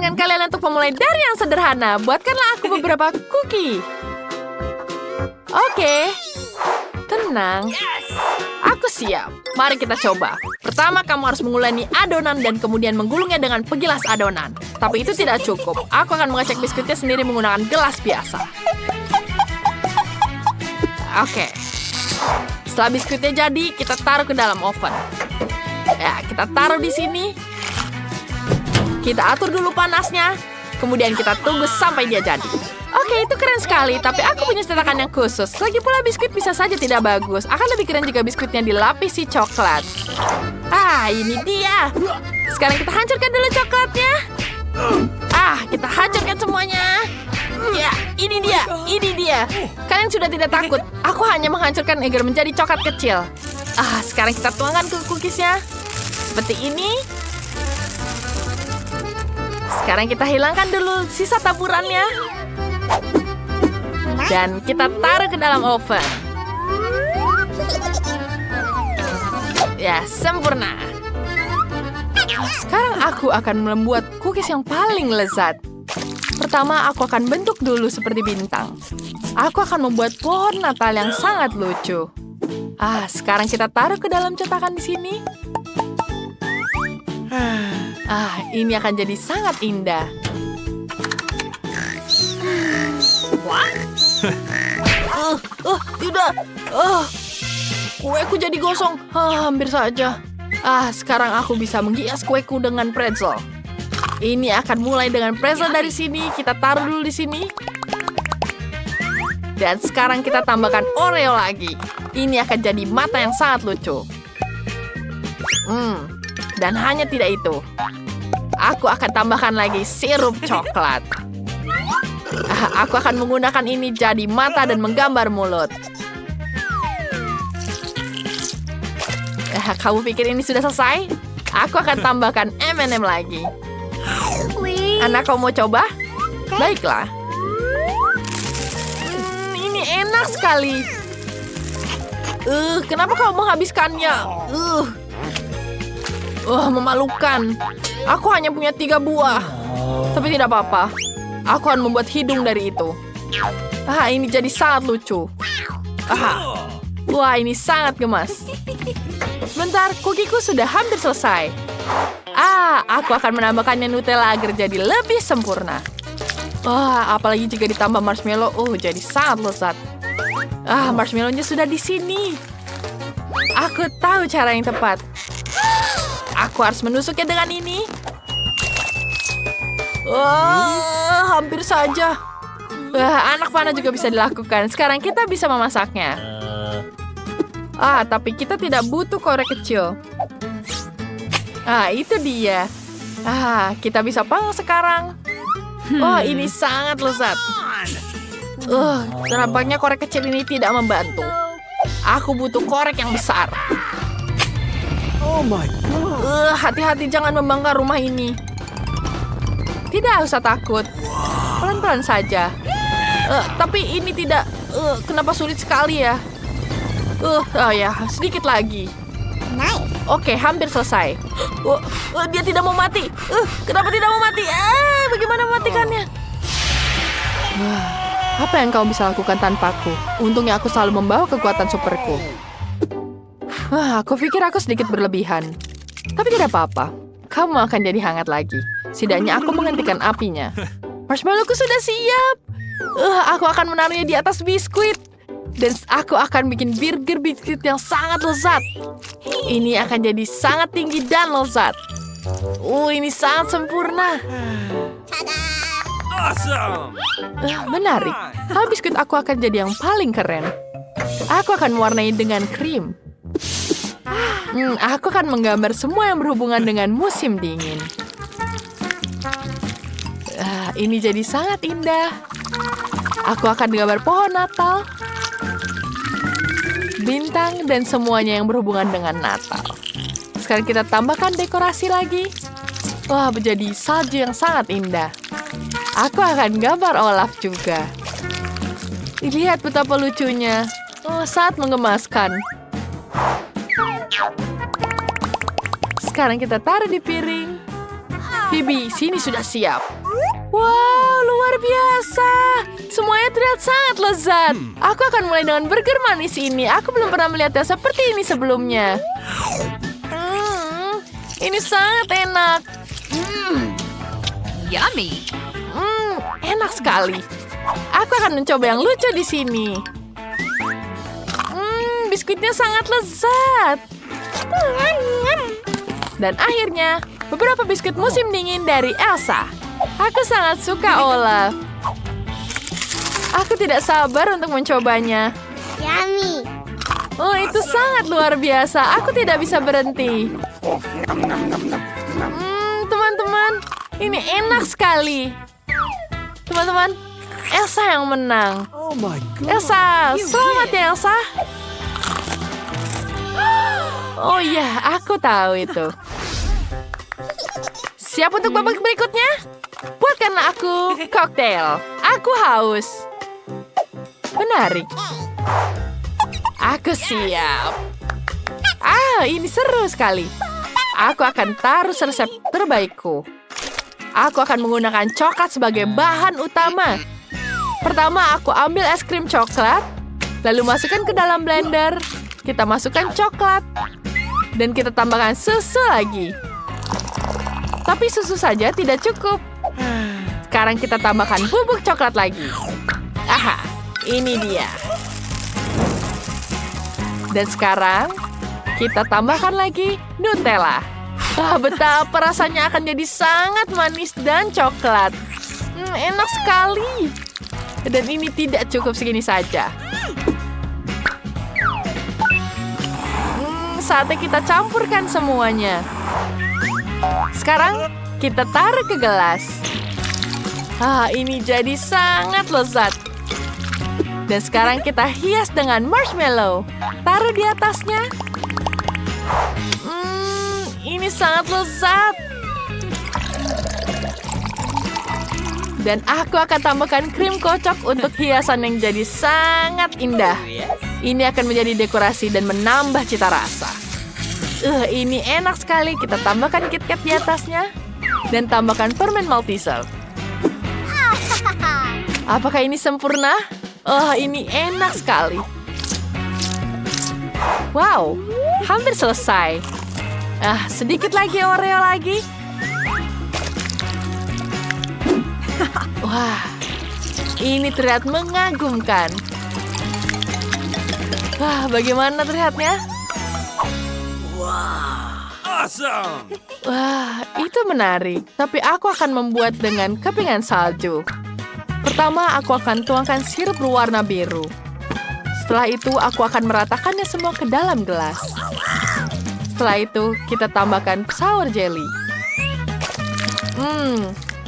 menyarankan kalian untuk memulai dari yang sederhana. Buatkanlah aku beberapa cookie. Oke. Tenang. Aku siap. Mari kita coba. Pertama, kamu harus menguleni adonan dan kemudian menggulungnya dengan pegilas adonan. Tapi itu tidak cukup. Aku akan mengecek biskuitnya sendiri menggunakan gelas biasa. Oke. Setelah biskuitnya jadi, kita taruh ke dalam oven. Ya, kita taruh di sini. Kita atur dulu panasnya. Kemudian kita tunggu sampai dia jadi. Oke, itu keren sekali. Tapi aku punya cetakan yang khusus. Lagi pula biskuit bisa saja tidak bagus. Akan lebih keren jika biskuitnya dilapisi coklat. Ah, ini dia. Sekarang kita hancurkan dulu coklatnya. Ah, kita hancurkan semuanya. Ya, ini dia. Ini dia. Kalian sudah tidak takut. Aku hanya menghancurkan agar menjadi coklat kecil. Ah, sekarang kita tuangkan ke cookiesnya. Seperti ini. Sekarang kita hilangkan dulu sisa taburannya. Dan kita taruh ke dalam oven. Ya, sempurna. Sekarang aku akan membuat cookies yang paling lezat. Pertama, aku akan bentuk dulu seperti bintang. Aku akan membuat pohon Natal yang sangat lucu. Ah, sekarang kita taruh ke dalam cetakan di sini. Ah, ini akan jadi sangat indah. Tidak. Kueku jadi gosong. Hampir saja. Sekarang aku bisa menghias kueku dengan pretzel. Ini akan mulai dengan pretzel dari sini. Kita taruh dulu di sini. Dan sekarang kita tambahkan Oreo lagi. Ini akan jadi mata yang sangat lucu. Dan hanya tidak itu. Aku akan tambahkan lagi sirup coklat. Aku akan menggunakan ini jadi mata dan menggambar mulut. Kamu pikir ini sudah selesai? Aku akan tambahkan M&M lagi. Anak, kamu mau coba? Baiklah. Ini enak sekali. Kenapa kamu menghabiskannya? Memalukan. Aku hanya punya 3 buah. Tapi tidak apa-apa. Aku akan membuat hidung dari itu. Ini jadi sangat lucu. Wah, ini sangat gemas. Sebentar, kukiku sudah hampir selesai. Aku akan menambahkannya Nutella agar jadi lebih sempurna. Apalagi jika ditambah marshmallow, jadi sangat lezat. Marshmallow-nya sudah di sini. Aku tahu cara yang tepat. Aku harus menusuknya dengan ini. Hampir saja. Anak panah juga bisa dilakukan. Sekarang kita bisa memasaknya. Tapi kita tidak butuh korek kecil. Itu dia. Kita bisa panggang sekarang. Ini sangat lezat. Nampaknya korek kecil ini tidak membantu. Aku butuh korek yang besar. Oh my God. Hati-hati jangan membakar rumah ini. Tidak usah takut. Pelan-pelan saja. Tapi ini tidak... kenapa sulit sekali ya? Sedikit lagi. Nice. Oke, hampir selesai. Dia tidak mau mati. Kenapa tidak mau mati? Bagaimana mematikannya? Apa yang kamu bisa lakukan tanpaku? Untungnya aku selalu membawa kekuatan superku. Aku pikir aku sedikit berlebihan. Tapi tidak apa-apa. Kamu akan jadi hangat lagi. Setidaknya aku menghentikan apinya. Marshmallowku sudah siap. Aku akan menaruhnya di atas biskuit. Dan aku akan bikin burger biskuit yang sangat lezat. Ini akan jadi sangat tinggi dan lezat. Ini sangat sempurna. Awesome. Menarik. Hal biskuit aku akan jadi yang paling keren. Aku akan mewarnai dengan krim. Aku akan menggambar semua yang berhubungan dengan musim dingin. Ini jadi sangat indah. Aku akan menggambar pohon Natal, bintang, dan semuanya yang berhubungan dengan Natal. Sekarang kita tambahkan dekorasi lagi. Menjadi salju yang sangat indah. Aku akan gambar Olaf juga. Lihat betapa lucunya. Sangat menggemaskan. Sekarang kita taruh di piring. Phoebe, sini sudah siap. Wow, luar biasa. Semuanya terlihat sangat lezat. Aku akan mulai dengan burger manis ini. Aku belum pernah melihatnya seperti ini sebelumnya. Ini sangat enak. Yummy. Enak sekali. Aku akan mencoba yang lucu di sini. Biskuitnya sangat lezat. Dan akhirnya, beberapa biskuit musim dingin dari Elsa. Aku sangat suka Olaf. Aku tidak sabar untuk mencobanya. Yummy. Oh, itu sangat luar biasa. Aku tidak bisa berhenti. Teman-teman, ini enak sekali. Teman-teman, Elsa yang menang. Oh my God. Elsa, selamat ya Elsa. Oh iya, aku tahu itu. Siap untuk babak berikutnya? Buatkanlah aku koktail. Aku haus. Menarik. Aku siap. Ini seru sekali. Aku akan taruh resep terbaikku. Aku akan menggunakan coklat sebagai bahan utama. Pertama, aku ambil es krim coklat, lalu masukkan ke dalam blender. Kita masukkan coklat, dan kita tambahkan susu lagi. Tapi susu saja tidak cukup. Sekarang kita tambahkan bubuk coklat lagi. Aha, ini dia. Dan sekarang, kita tambahkan lagi Nutella. Betapa rasanya akan jadi sangat manis dan coklat. Enak sekali. Dan ini tidak cukup segini saja. Saatnya kita campurkan semuanya. Sekarang kita taruh ke gelas. Ini jadi sangat lezat. Dan sekarang kita hias dengan marshmallow. Taruh di atasnya. Ini sangat lezat. Dan aku akan tambahkan krim kocok untuk hiasan yang jadi sangat indah. Ini akan menjadi dekorasi dan menambah cita rasa. Ini enak sekali. Kita tambahkan KitKat di atasnya. Dan tambahkan permen Malteser. Apakah ini sempurna? Ini enak sekali. Wow, hampir selesai. Sedikit lagi Oreo lagi. Wah, ini terlihat mengagumkan. Wah, bagaimana terlihatnya? Awesome. Wah, itu menarik. Tapi aku akan membuat dengan kepingan salju. Pertama, aku akan tuangkan sirup berwarna biru. Setelah itu, aku akan meratakannya semua ke dalam gelas. Setelah itu, kita tambahkan sour jelly.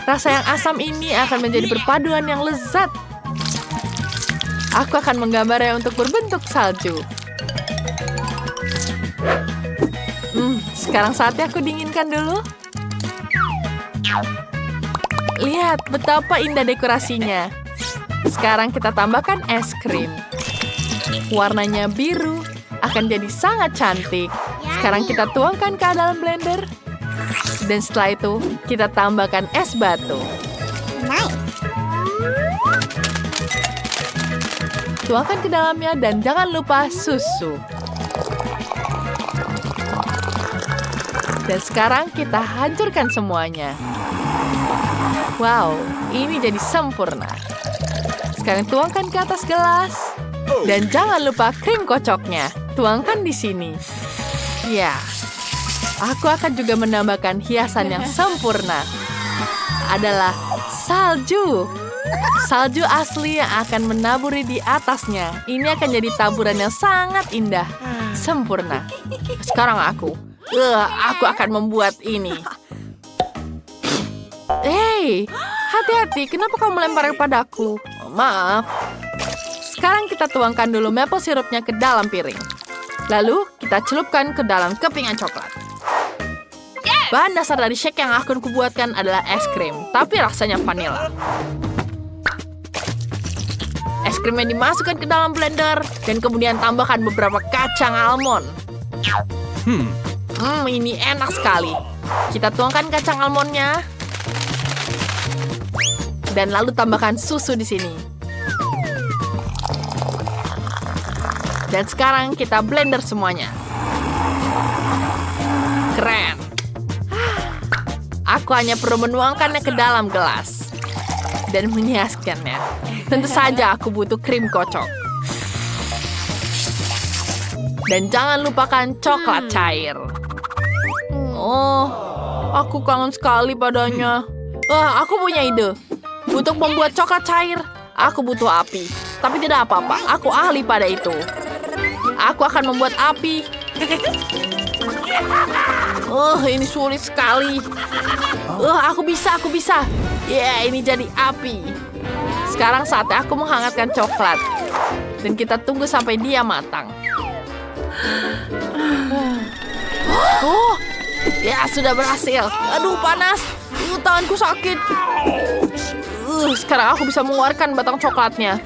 Rasa yang asam ini akan menjadi perpaduan yang lezat. Aku akan menggambarnya untuk berbentuk salju. Sekarang saatnya aku dinginkan dulu. Lihat betapa indah dekorasinya. Sekarang kita tambahkan es krim. Warnanya biru, akan jadi sangat cantik. Sekarang kita tuangkan ke dalam blender. Dan setelah itu, kita tambahkan es batu. Nice. Tuangkan ke dalamnya dan jangan lupa susu. Dan sekarang kita hancurkan semuanya. Wow, ini jadi sempurna. Sekarang tuangkan ke atas gelas. Dan jangan lupa krim kocoknya. Tuangkan di sini. Ya, aku akan juga menambahkan hiasan yang sempurna. Adalah salju. Salju asli yang akan menaburi di atasnya. Ini akan jadi taburan yang sangat indah. Sempurna. Sekarang aku akan membuat ini. Hei, hati-hati. Kenapa kau melempar padaku? Maaf. Sekarang kita tuangkan dulu maple sirupnya ke dalam piring. Lalu kita celupkan ke dalam kepingan coklat. Bahan dasar dari shake yang akan kubuatkan adalah es krim, tapi rasanya vanilla. Es krimnya dimasukkan ke dalam blender dan kemudian tambahkan beberapa kacang almond. Ini enak sekali. Kita tuangkan kacang almondnya. Dan lalu tambahkan susu di sini. Dan sekarang kita blender semuanya. Keren. Aku hanya perlu menuangkannya ke dalam gelas. Dan menghiaskannya. Tentu saja aku butuh krim kocok. Dan jangan lupakan coklat cair. Oh, aku kangen sekali padanya. Aku punya ide. Untuk membuat coklat cair, aku butuh api. Tapi tidak apa-apa, aku ahli pada itu. Aku akan membuat api. Ini sulit sekali. Aku bisa. Ya, ini jadi api. Sekarang saatnya aku menghangatkan coklat. Dan kita tunggu sampai dia matang. Ya, sudah berhasil. Aduh, panas. Tanganku sakit. Sekarang aku bisa mengeluarkan batang coklatnya.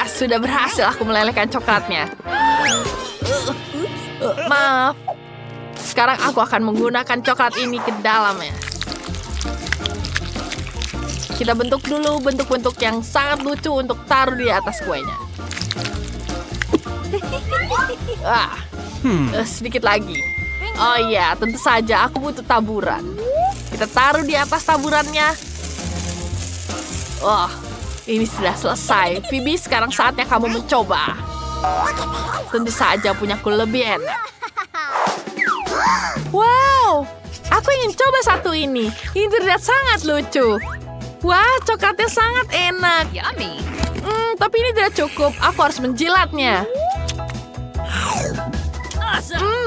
Sudah berhasil aku melelehkan coklatnya. Maaf. Sekarang aku akan menggunakan coklat ini ke dalamnya. Kita bentuk dulu bentuk-bentuk yang sangat lucu untuk taruh di atas kuenya. Sedikit lagi. Oh iya, tentu saja aku butuh taburan. Kita taruh di atas taburannya. Ini sudah selesai. Phoebe, sekarang saatnya kamu mencoba. Tentu saja punyaku lebih enak. Wow, aku ingin coba satu ini. Ini terlihat sangat lucu. Wah, coklatnya sangat enak. Yummy. Tapi ini tidak cukup. Aku harus menjilatnya.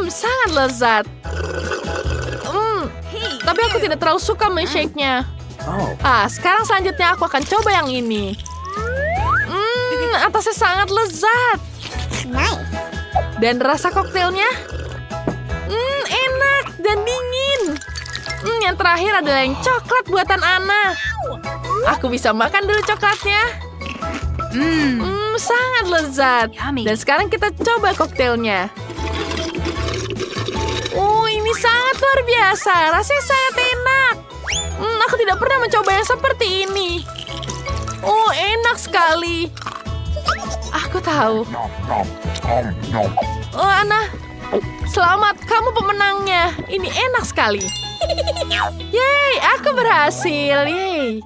Sangat lezat. Tapi aku tidak terlalu suka milkshake-nya. Sekarang selanjutnya aku akan coba yang ini. Atasnya sangat lezat. Nice. Dan rasa koktailnya enak dan dingin. Yang terakhir adalah yang coklat buatan Anna. Aku bisa makan dulu coklatnya. Sangat lezat. Yummy. Dan sekarang kita coba koktailnya. Ini sangat luar biasa. Rasanya sangat enak. Aku tidak pernah mencoba yang seperti ini. Enak sekali. Aku tahu. Anna. Selamat, kamu pemenangnya. Ini enak sekali. Yeay, aku berhasil. Yeay.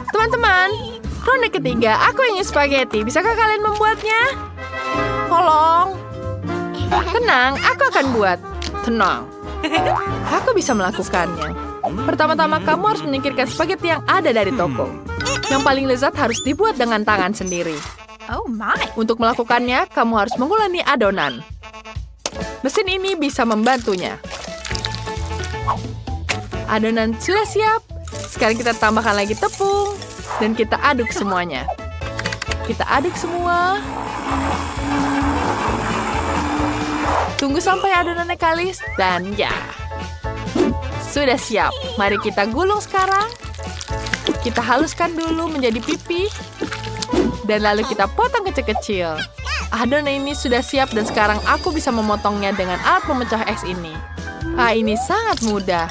Teman-teman, ronde ketiga, aku ingin spaghetti. Bisakah kalian membuatnya? Tolong. Tenang, aku akan buat. Tenang. Aku bisa melakukannya. Pertama-tama kamu harus menyingkirkan spaghetti yang ada dari toko. Yang paling lezat harus dibuat dengan tangan sendiri. Oh my. Untuk melakukannya, kamu harus menguleni adonan. Mesin ini bisa membantunya. Adonan sudah siap. Sekarang kita tambahkan lagi tepung. Dan kita aduk semuanya. Kita aduk semua. Tunggu sampai adonannya kalis. Dan ya. Sudah siap. Mari kita gulung sekarang. Kita haluskan dulu menjadi pipih. Dan lalu kita potong kecil-kecil. Adonan ini sudah siap dan sekarang aku bisa memotongnya dengan alat pemecah es ini. Ini sangat mudah.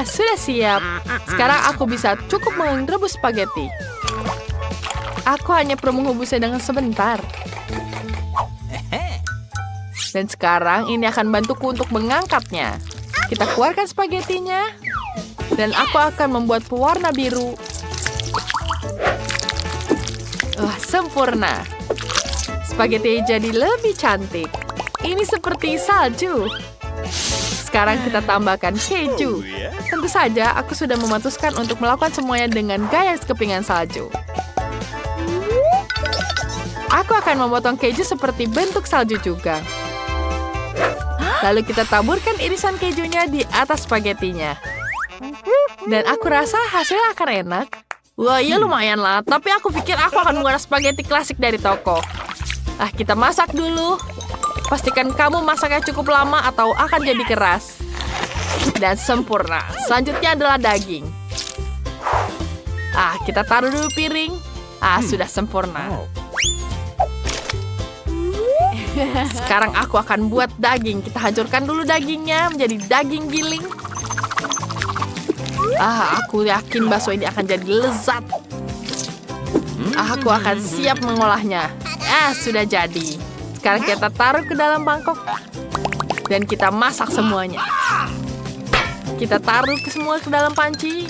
Sudah siap. Sekarang aku bisa cukup merebus spaghetti. Aku hanya perlu mengubusnya dengan sebentar. Dan sekarang ini akan bantuku untuk mengangkatnya. Kita keluarkan spagettinya. Dan aku akan membuat pewarna biru. Sempurna. Spaghetti jadi lebih cantik. Ini seperti salju. Sekarang kita tambahkan keju. Tentu saja aku sudah memutuskan untuk melakukan semuanya dengan gaya kepingan salju. Aku akan memotong keju seperti bentuk salju juga. Lalu kita taburkan irisan kejunya di atas spagettinya. Dan aku rasa hasilnya akan enak. Wah, iya lumayan lah. Tapi aku pikir aku akan menggunakan spaghetti klasik dari toko. Kita masak dulu. Pastikan kamu masaknya cukup lama atau akan jadi keras. Dan sempurna. Selanjutnya adalah daging. Kita taruh dulu piring. Sudah sempurna. Sekarang aku akan buat daging. Kita hancurkan dulu dagingnya menjadi daging giling. Aku yakin bakso ini akan jadi lezat. Aku akan siap mengolahnya. Sudah jadi. Sekarang kita taruh ke dalam mangkok. Dan kita masak semuanya. Kita taruh semua ke dalam panci.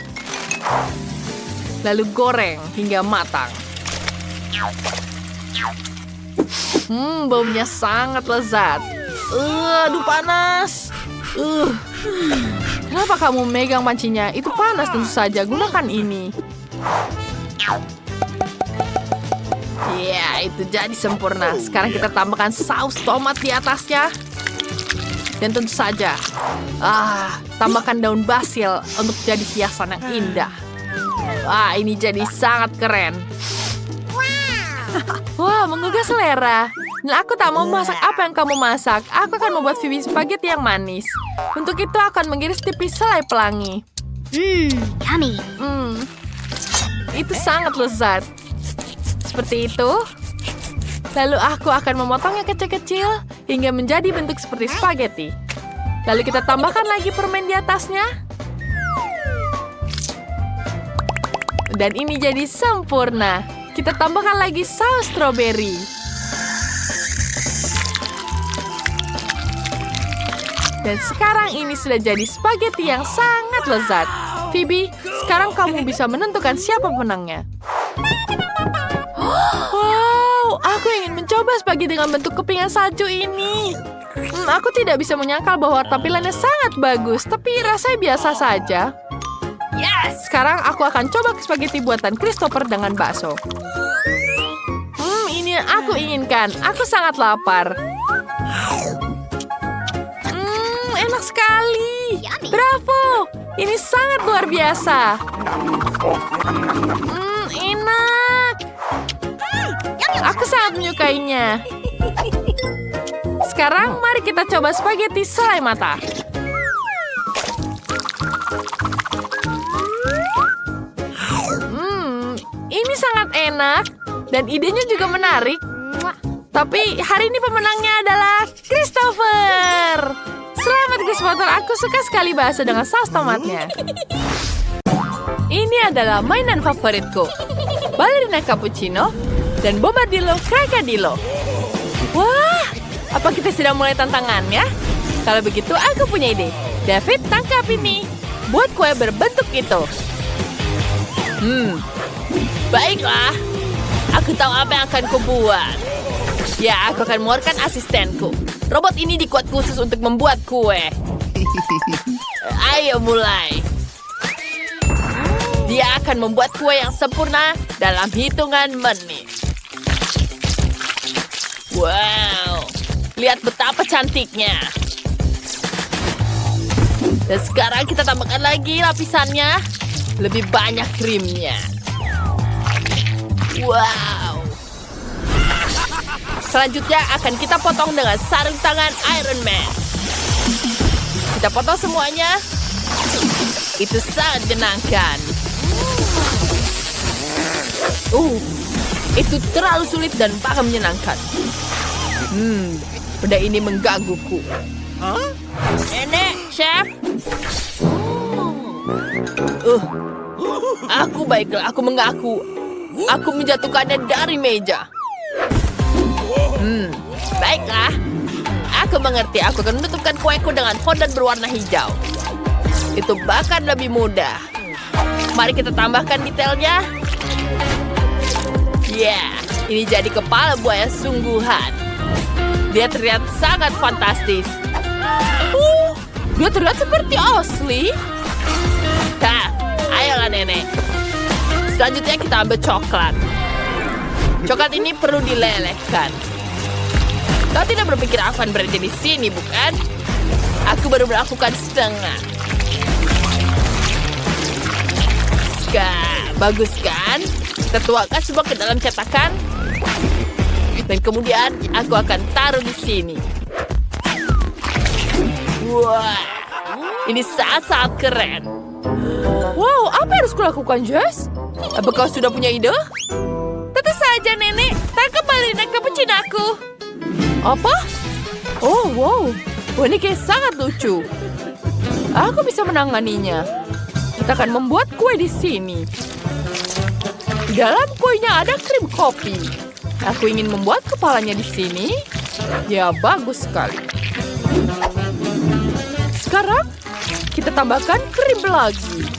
Lalu goreng hingga matang. Baunya sangat lezat. Aduh panas. Kenapa kamu megang pancinya? Itu panas tentu saja. Gunakan ini. Ya, itu jadi sempurna. Sekarang kita tambahkan saus tomat di atasnya. Dan tentu saja, tambahkan daun basil untuk jadi hiasan yang indah. Ini jadi sangat keren. Wah, menggugah selera. Dan aku tak mau masak apa yang kamu masak. Aku akan membuat Phoebe spaghetti yang manis. Untuk itu akan mengiris tipis selai pelangi. Yummy. Itu sangat lezat. Seperti itu. Lalu aku akan memotongnya kecil-kecil hingga menjadi bentuk seperti spaghetti. Lalu kita tambahkan lagi permen di atasnya. Dan ini jadi sempurna. Kita tambahkan lagi saus stroberi. Dan sekarang ini sudah jadi spaghetti yang sangat lezat. Phoebe, sekarang kamu bisa menentukan siapa pemenangnya. Wow, aku ingin mencoba spaghetti dengan bentuk kepingan salju ini. Aku tidak bisa menyangkal bahwa tampilannya sangat bagus, tapi rasanya biasa saja. Sekarang aku akan coba spaghetti buatan Christopher dengan bakso. Ini yang aku inginkan. Aku sangat lapar. Enak sekali. Bravo. Ini sangat luar biasa. Enak. Aku sangat menyukainya. Sekarang mari kita coba spaghetti selai mata. Ini sangat enak dan idenya juga menarik. Tapi hari ini pemenangnya adalah Christopher. Selamat Christopher, aku suka sekali bakso dengan saus tomatnya. Ini adalah mainan favoritku. Ballerina cappuccino dan bombardillo crocodilo. Wah, apa kita sudah mulai tantangannya? Kalau begitu aku punya ide. David, tangkap ini. Buat kue berbentuk itu. Baiklah. Aku tahu apa yang akan kubuat. Ya, aku akan mengeluarkan asistenku. Robot ini dibuat khusus untuk membuat kue. Ayo mulai. Dia akan membuat kue yang sempurna dalam hitungan menit. Wow, lihat betapa cantiknya. Dan sekarang kita tambahkan lagi lapisannya. Lebih banyak krimnya. Wow. Selanjutnya akan kita potong dengan sarung tangan Iron Man. Kita potong semuanya. Itu sangat menyenangkan. Itu terlalu sulit dan bahkan menyenangkan. Benda ini menggangguku. Nenek, chef. Baiklah, aku mengaku. Aku menjatuhkannya dari meja. Baiklah. Aku mengerti. Aku akan menutupkan kueku dengan fondant berwarna hijau. Itu bahkan lebih mudah. Mari kita tambahkan detailnya. Ini jadi kepala buaya sungguhan. Dia terlihat sangat fantastis. Dia terlihat seperti asli. Ayolah nenek. Selanjutnya kita ambil coklat. Coklat ini perlu dilelehkan. Kau tidak berpikir aku akan berada di sini, bukan? Aku baru melakukan setengah. Bagus kan? Kita tuangkan semua ke dalam cetakan. Dan kemudian aku akan taruh di sini. Wah, ini sangat-sangat keren. Wow, apa yang harus kulakukan, Jess? Apa kau sudah punya ide? saja, Nenek. Tangkap balina cappuccino aku. Apa? Oh, wow. Boneka sangat lucu. Aku bisa menanganinya. Kita akan membuat kue di sini. Di dalam kuenya ada krim kopi. Aku ingin membuat kepalanya di sini. Ya, bagus sekali. Sekarang, kita tambahkan krim lagi.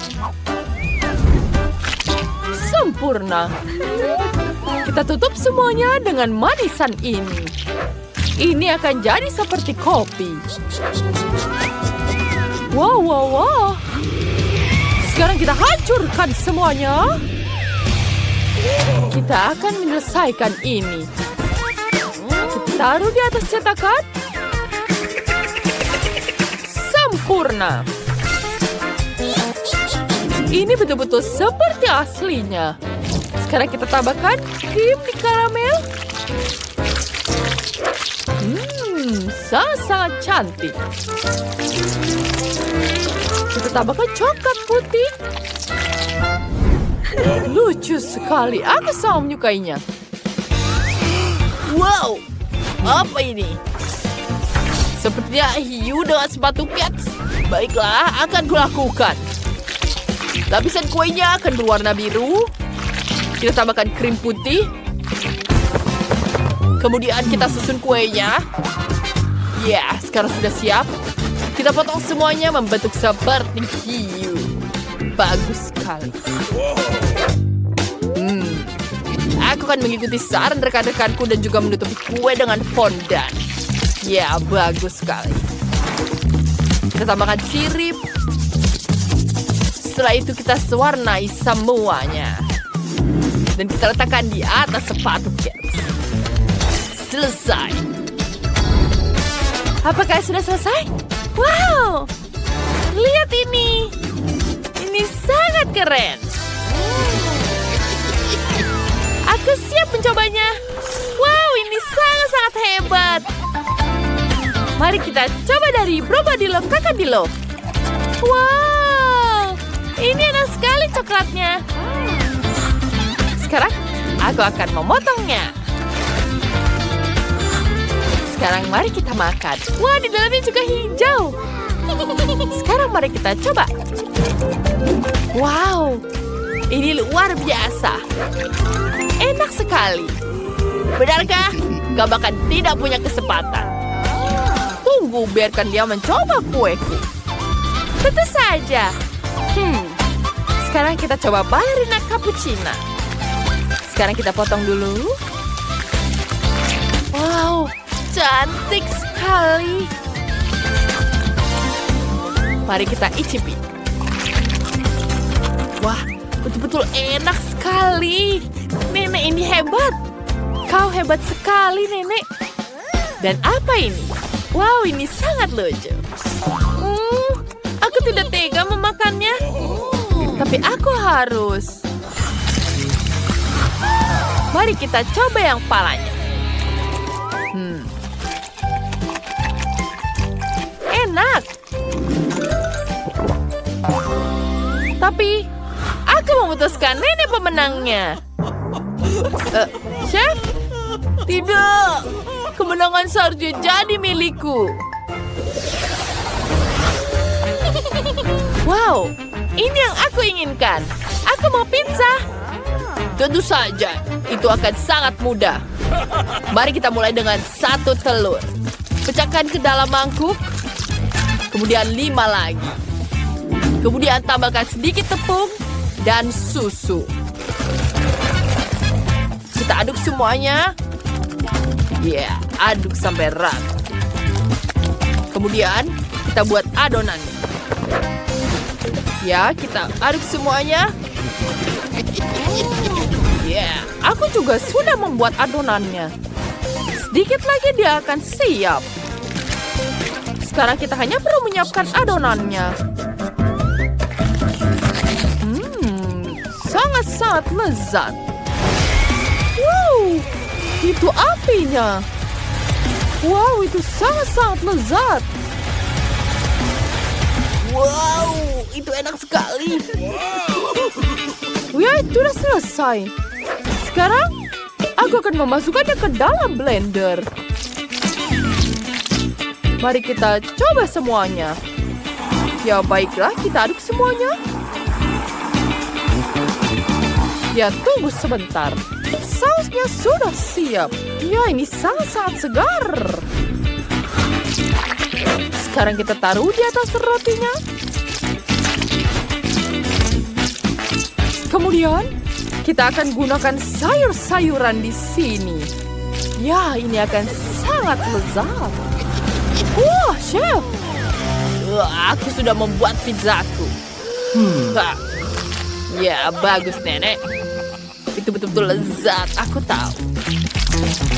Sempurna. Kita tutup semuanya dengan manisan ini. Ini akan jadi seperti kopi. Wow, wow, wow. Sekarang kita hancurkan semuanya. Kita akan menyelesaikan ini. Kita taruh di atas cetakan. Sempurna. Ini betul-betul seperti aslinya. Sekarang kita tambahkan krim di karamel. Sangat-sangat cantik. Kita tambahkan coklat putih. Lucu sekali. Aku sangat menyukainya. Wow, apa ini? Sepertinya hiu dengan sepatu cats. Baiklah, akan kulakukan. Lapisan kuenya akan berwarna biru. Kita tambahkan krim putih. Kemudian kita susun kuenya. Ya, sekarang sudah siap. Kita potong semuanya membentuk seperti hiu. Bagus sekali. Aku akan mengikuti saran rekan-rekanku dan juga menutupi kue dengan fondant. Ya, bagus sekali. Kita tambahkan sirip. Setelah itu kita warnai semuanya. Dan kita letakkan di atas sepatu cats. Selesai. Apakah sudah selesai? Wow! Lihat ini. Ini sangat keren. Aku siap mencobanya. Wow, ini sangat-sangat hebat. Mari kita coba dari Brobadillo Kakadillo. Wow, ini enak sekali coklatnya. Sekarang aku akan memotongnya. Sekarang mari kita makan. Wah, di dalamnya juga hijau. Sekarang mari kita coba. Wow, ini luar biasa. Enak sekali. Benarkah? Gak bahkan tidak punya kesempatan. Tunggu, biarkan dia mencoba kueku. Tentu saja. Sekarang kita coba ballerina cappuccino. Sekarang kita potong dulu. Wow, cantik sekali. Mari kita icipi. Wah, betul-betul enak sekali. Nenek ini hebat. Kau hebat sekali, Nenek. Dan apa ini? Wow, ini sangat lucu. Aku tidak tega memakannya. Tapi aku harus. Mari kita coba yang palanya. Enak. Tapi aku memutuskan Nenek pemenangnya. Chef? Tidak. Kemenangan seharusnya jadi milikku. Wow, ini yang aku inginkan. Aku mau pizza. Tentu saja, itu akan sangat mudah. Mari kita mulai dengan 1 telur. Pecahkan ke dalam mangkuk. Kemudian 5 lagi. Kemudian tambahkan sedikit tepung dan susu. Kita aduk semuanya. Ya, aduk sampai rata. Kemudian kita buat adonannya. Ya, kita aduk semuanya. Ya, aku juga sudah membuat adonannya. Sedikit lagi dia akan siap. Sekarang kita hanya perlu menyiapkan adonannya. Sangat-sangat lezat. Wow, itu apinya. Wow, itu sangat-sangat lezat. Wow, itu enak sekali. Ya, itu sudah selesai. Sekarang Aku akan memasukkannya ke dalam blender. Mari kita coba semuanya. Ya baiklah, kita aduk semuanya. Ya, tunggu sebentar. Sausnya sudah siap. Ya, ini sangat-sangat segar. Sekarang kita taruh di atas rotinya. Kemudian, kita akan gunakan sayur-sayuran di sini. Ya, ini akan sangat lezat. Wah, chef. Aku sudah membuat pizzaku. Ya, bagus, Nenek. Itu betul-betul lezat, aku tahu.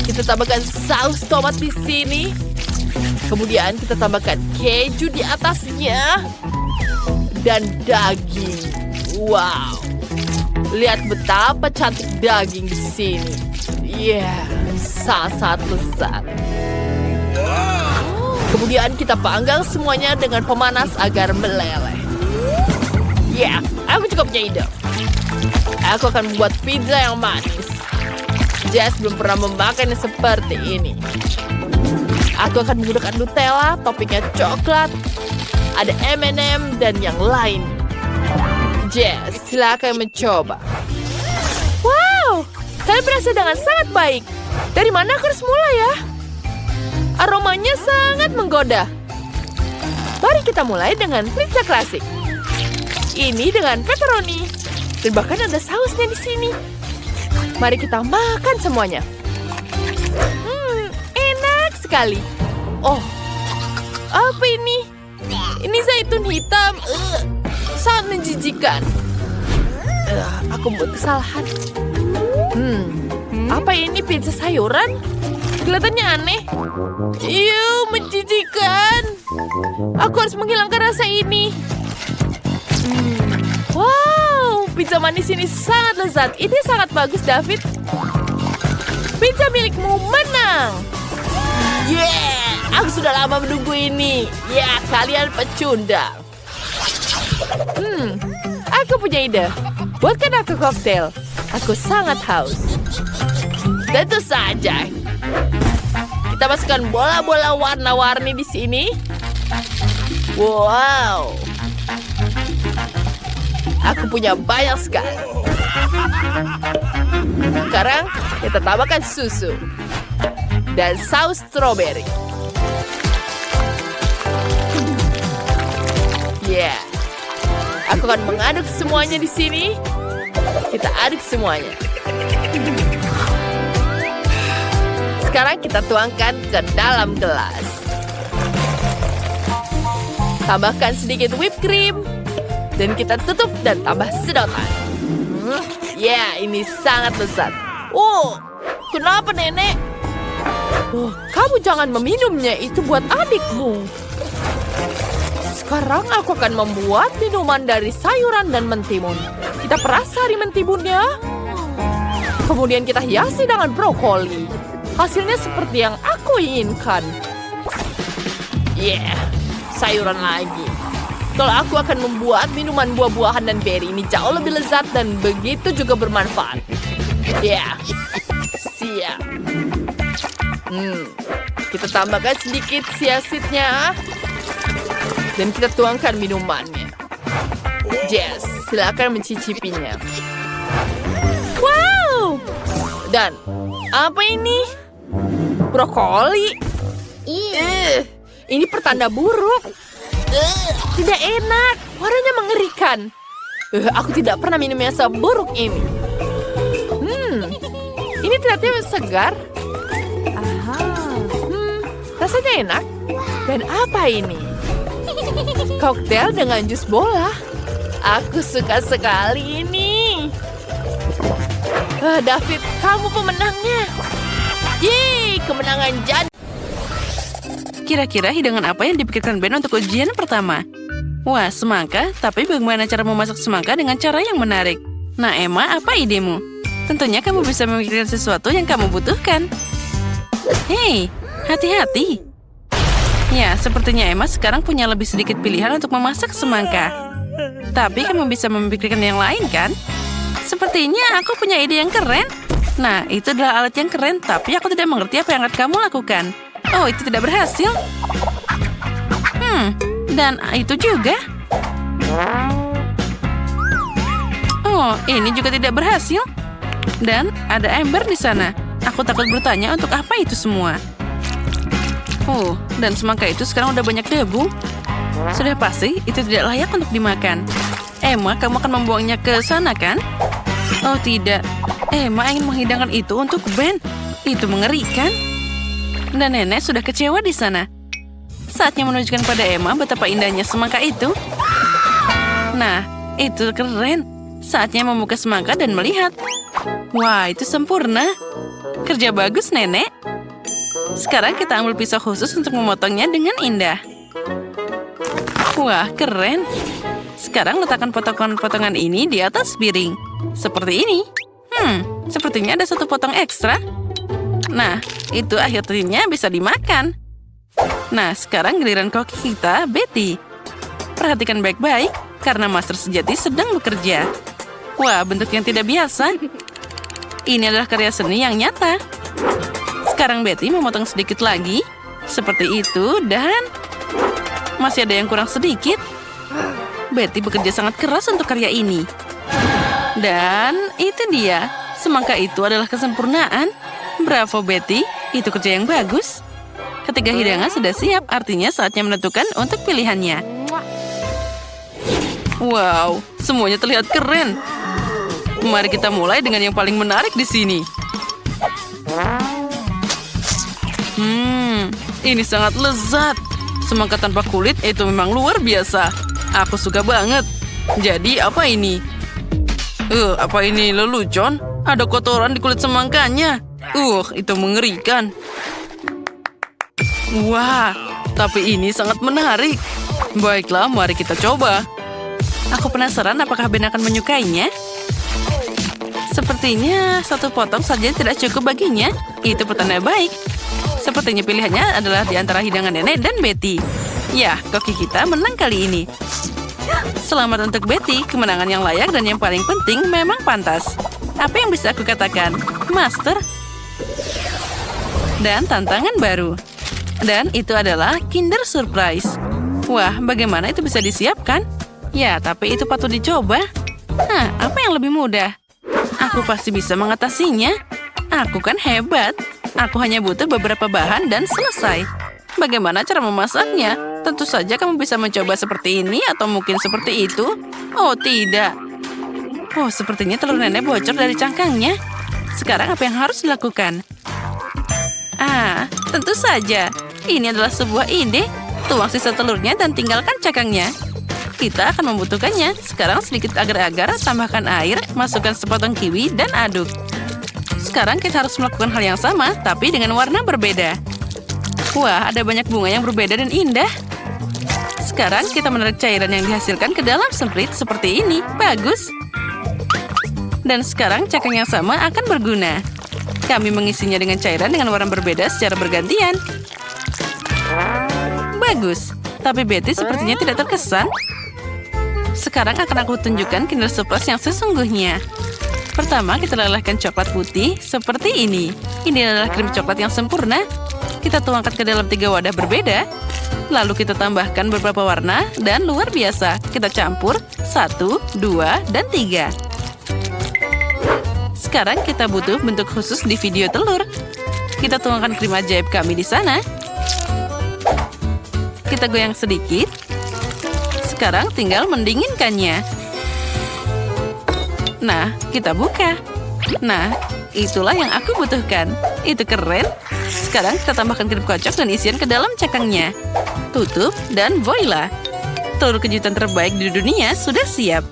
Kita tambahkan saus tomat di sini. Kemudian kita tambahkan keju di atasnya. Dan daging. Wow. Lihat betapa cantik daging di sini. Ya, sangat lezat. Kemudian kita panggang semuanya dengan pemanas agar meleleh. Ya, aku juga punya ide. Aku akan membuat pizza yang manis. Jess belum pernah memakannya seperti ini. Aku akan menggunakan Nutella, toppingnya coklat, ada M&M, dan yang lain. Jess, silakan mencoba. Wow, kalian berhasil dengan sangat baik. Dari mana aku harus mulai ya? Aromanya sangat menggoda. Mari kita mulai dengan pizza klasik. Ini dengan pepperoni. Dan bahkan ada sausnya di sini. Mari kita makan semuanya. Enak sekali. Oh, apa ini? Ini zaitun hitam. Sangat menjijikan. Aku buat kesalahan. Apa ini pizza sayuran? Kelihatannya aneh. Menjijikan. Aku harus menghilangkan rasa ini. Wow, pizza manis ini sangat lezat. Ini sangat bagus, David. Pizza milikmu menang. Yeah, aku sudah lama menunggu ini. Ya, kalian pecundang. Aku punya ide. Buatkan aku koktail. Aku sangat haus. Tentu saja. Kita masukkan bola-bola warna-warni di sini. Wow. Aku punya banyak sekali. Sekarang kita tambahkan susu. Dan saus strawberry. Yeah. Aku akan mengaduk semuanya di sini. Kita aduk semuanya. Sekarang kita tuangkan ke dalam gelas. Tambahkan sedikit whipped cream. Dan kita tutup dan tambah sedotan. Ya, ini sangat lezat. Oh, kenapa Nenek? Oh, kamu jangan meminumnya, itu buat adikmu. Sekarang aku akan membuat minuman dari sayuran dan mentimun. Kita peras sari mentimunnya. Kemudian kita hiasi dengan brokoli. Hasilnya seperti yang aku inginkan. Yeah, sayuran lagi. Kalau aku akan membuat minuman buah-buahan dan berry, ini jauh lebih lezat dan begitu juga bermanfaat. Yeah, siap. Kita tambahkan sedikit chia seed-nya. Dan kita tuangkan minumannya. Jess, silakan mencicipinya. Wow! Dan, apa ini? Brokoli? Ini pertanda buruk. Tidak enak. Warnanya mengerikan. Aku tidak pernah minum yang seburuk ini. Ini ternyata segar. Rasanya enak. Dan apa ini? Koktail dengan jus bola. Aku suka sekali ini. David, kamu pemenangnya. Yeay, kemenangan jadi. Kira-kira hidangan apa yang dipikirkan Ben untuk ujian pertama? Wah, semangka, tapi bagaimana cara memasak semangka dengan cara yang menarik? Nah, Emma, apa idemu? Tentunya kamu bisa memikirkan sesuatu yang kamu butuhkan. Hei, hati-hati. Ya, sepertinya Emma sekarang punya lebih sedikit pilihan untuk memasak semangka. Tapi kamu bisa memikirkan yang lain, kan? Sepertinya aku punya ide yang keren. Nah, itu adalah alat yang keren, tapi aku tidak mengerti apa yang akan kamu lakukan. Oh, itu tidak berhasil. Dan itu juga. Oh, ini juga tidak berhasil. Dan ada ember di sana. Aku takut bertanya untuk apa itu semua. Oh, dan semangka itu sekarang udah banyak debu. Sudah pasti itu tidak layak untuk dimakan. Emma, kamu akan membuangnya ke sana, kan? Oh, tidak. Emma ingin menghidangkan itu untuk Ben. Itu mengerikan. Dan nenek sudah kecewa di sana. Saatnya menunjukkan pada Emma betapa indahnya semangka itu. Nah, itu keren. Saatnya membuka semangka dan melihat. Wah, itu sempurna. Kerja bagus, nenek. Sekarang kita ambil pisau khusus untuk memotongnya dengan indah. Wah, keren. Sekarang letakkan potongan-potongan ini di atas piring. Seperti ini. Sepertinya ada satu potong ekstra. Nah, itu akhirnya bisa dimakan. Nah, sekarang giliran koki kita, Betty. Perhatikan baik-baik, karena master sejati sedang bekerja. Wah, bentuk yang tidak biasa. Ini adalah karya seni yang nyata. Sekarang Betty memotong sedikit lagi. Seperti itu, dan masih ada yang kurang sedikit. Betty bekerja sangat keras untuk karya ini. Dan itu dia. Semangka itu adalah kesempurnaan. Bravo, Betty. Itu kerja yang bagus. Ketika hidangan sudah siap, artinya saatnya menentukan untuk pilihannya. Wow, semuanya terlihat keren. Mari kita mulai dengan yang paling menarik di sini. Ini sangat lezat. Semangka tanpa kulit itu memang luar biasa. Aku suka banget. Jadi apa ini? Apa ini lelucon? Ada kotoran di kulit semangkanya. Itu mengerikan. Wah, tapi ini sangat menarik. Baiklah, mari kita coba. Aku penasaran apakah Ben akan menyukainya. Sepertinya satu potong saja tidak cukup baginya. Itu pertanda baik. Sepertinya pilihannya adalah di antara hidangan nenek dan Betty. Ya, koki kita menang kali ini. Selamat untuk Betty, kemenangan yang layak dan yang paling penting memang pantas. Apa yang bisa aku katakan? Master. Dan tantangan baru. Dan itu adalah Kinder Surprise. Wah, bagaimana itu bisa disiapkan? Ya, tapi itu patut dicoba. Apa yang lebih mudah? Aku pasti bisa mengatasinya. Aku kan hebat. Aku hanya butuh beberapa bahan dan selesai. Bagaimana cara memasaknya? Tentu saja kamu bisa mencoba seperti ini atau mungkin seperti itu. Oh, tidak. Oh, sepertinya telur nenek bocor dari cangkangnya. Sekarang apa yang harus dilakukan? Tentu saja. Ini adalah sebuah ide. Tuang sisa telurnya dan tinggalkan cangkangnya. Kita akan membutuhkannya. Sekarang sedikit agar-agar, tambahkan air, masukkan sepotong kiwi, dan aduk. Sekarang kita harus melakukan hal yang sama, tapi dengan warna berbeda. Wah, ada banyak bunga yang berbeda dan indah. Sekarang kita menarik cairan yang dihasilkan ke dalam semprit seperti ini. Bagus. Dan sekarang cangkang yang sama akan berguna. Kami mengisinya dengan cairan dengan warna berbeda secara bergantian. Bagus. Tapi Betty sepertinya tidak terkesan. Sekarang akan aku tunjukkan Kinder Surprise yang sesungguhnya. Pertama, kita lelehkan coklat putih seperti ini. Ini adalah krim coklat yang sempurna. Kita tuangkan ke dalam 3 wadah berbeda. Lalu kita tambahkan beberapa warna dan luar biasa. Kita campur 1, 2, dan 3. Sekarang kita butuh bentuk khusus di video telur. Kita tuangkan krim ajaib kami di sana. Kita goyang sedikit. Sekarang tinggal mendinginkannya. Nah, kita buka. Nah, itulah yang aku butuhkan. Itu keren. Sekarang kita tambahkan krim kocok dan isian ke dalam cangkangnya. Tutup dan voila. Telur kejutan terbaik di dunia sudah siap.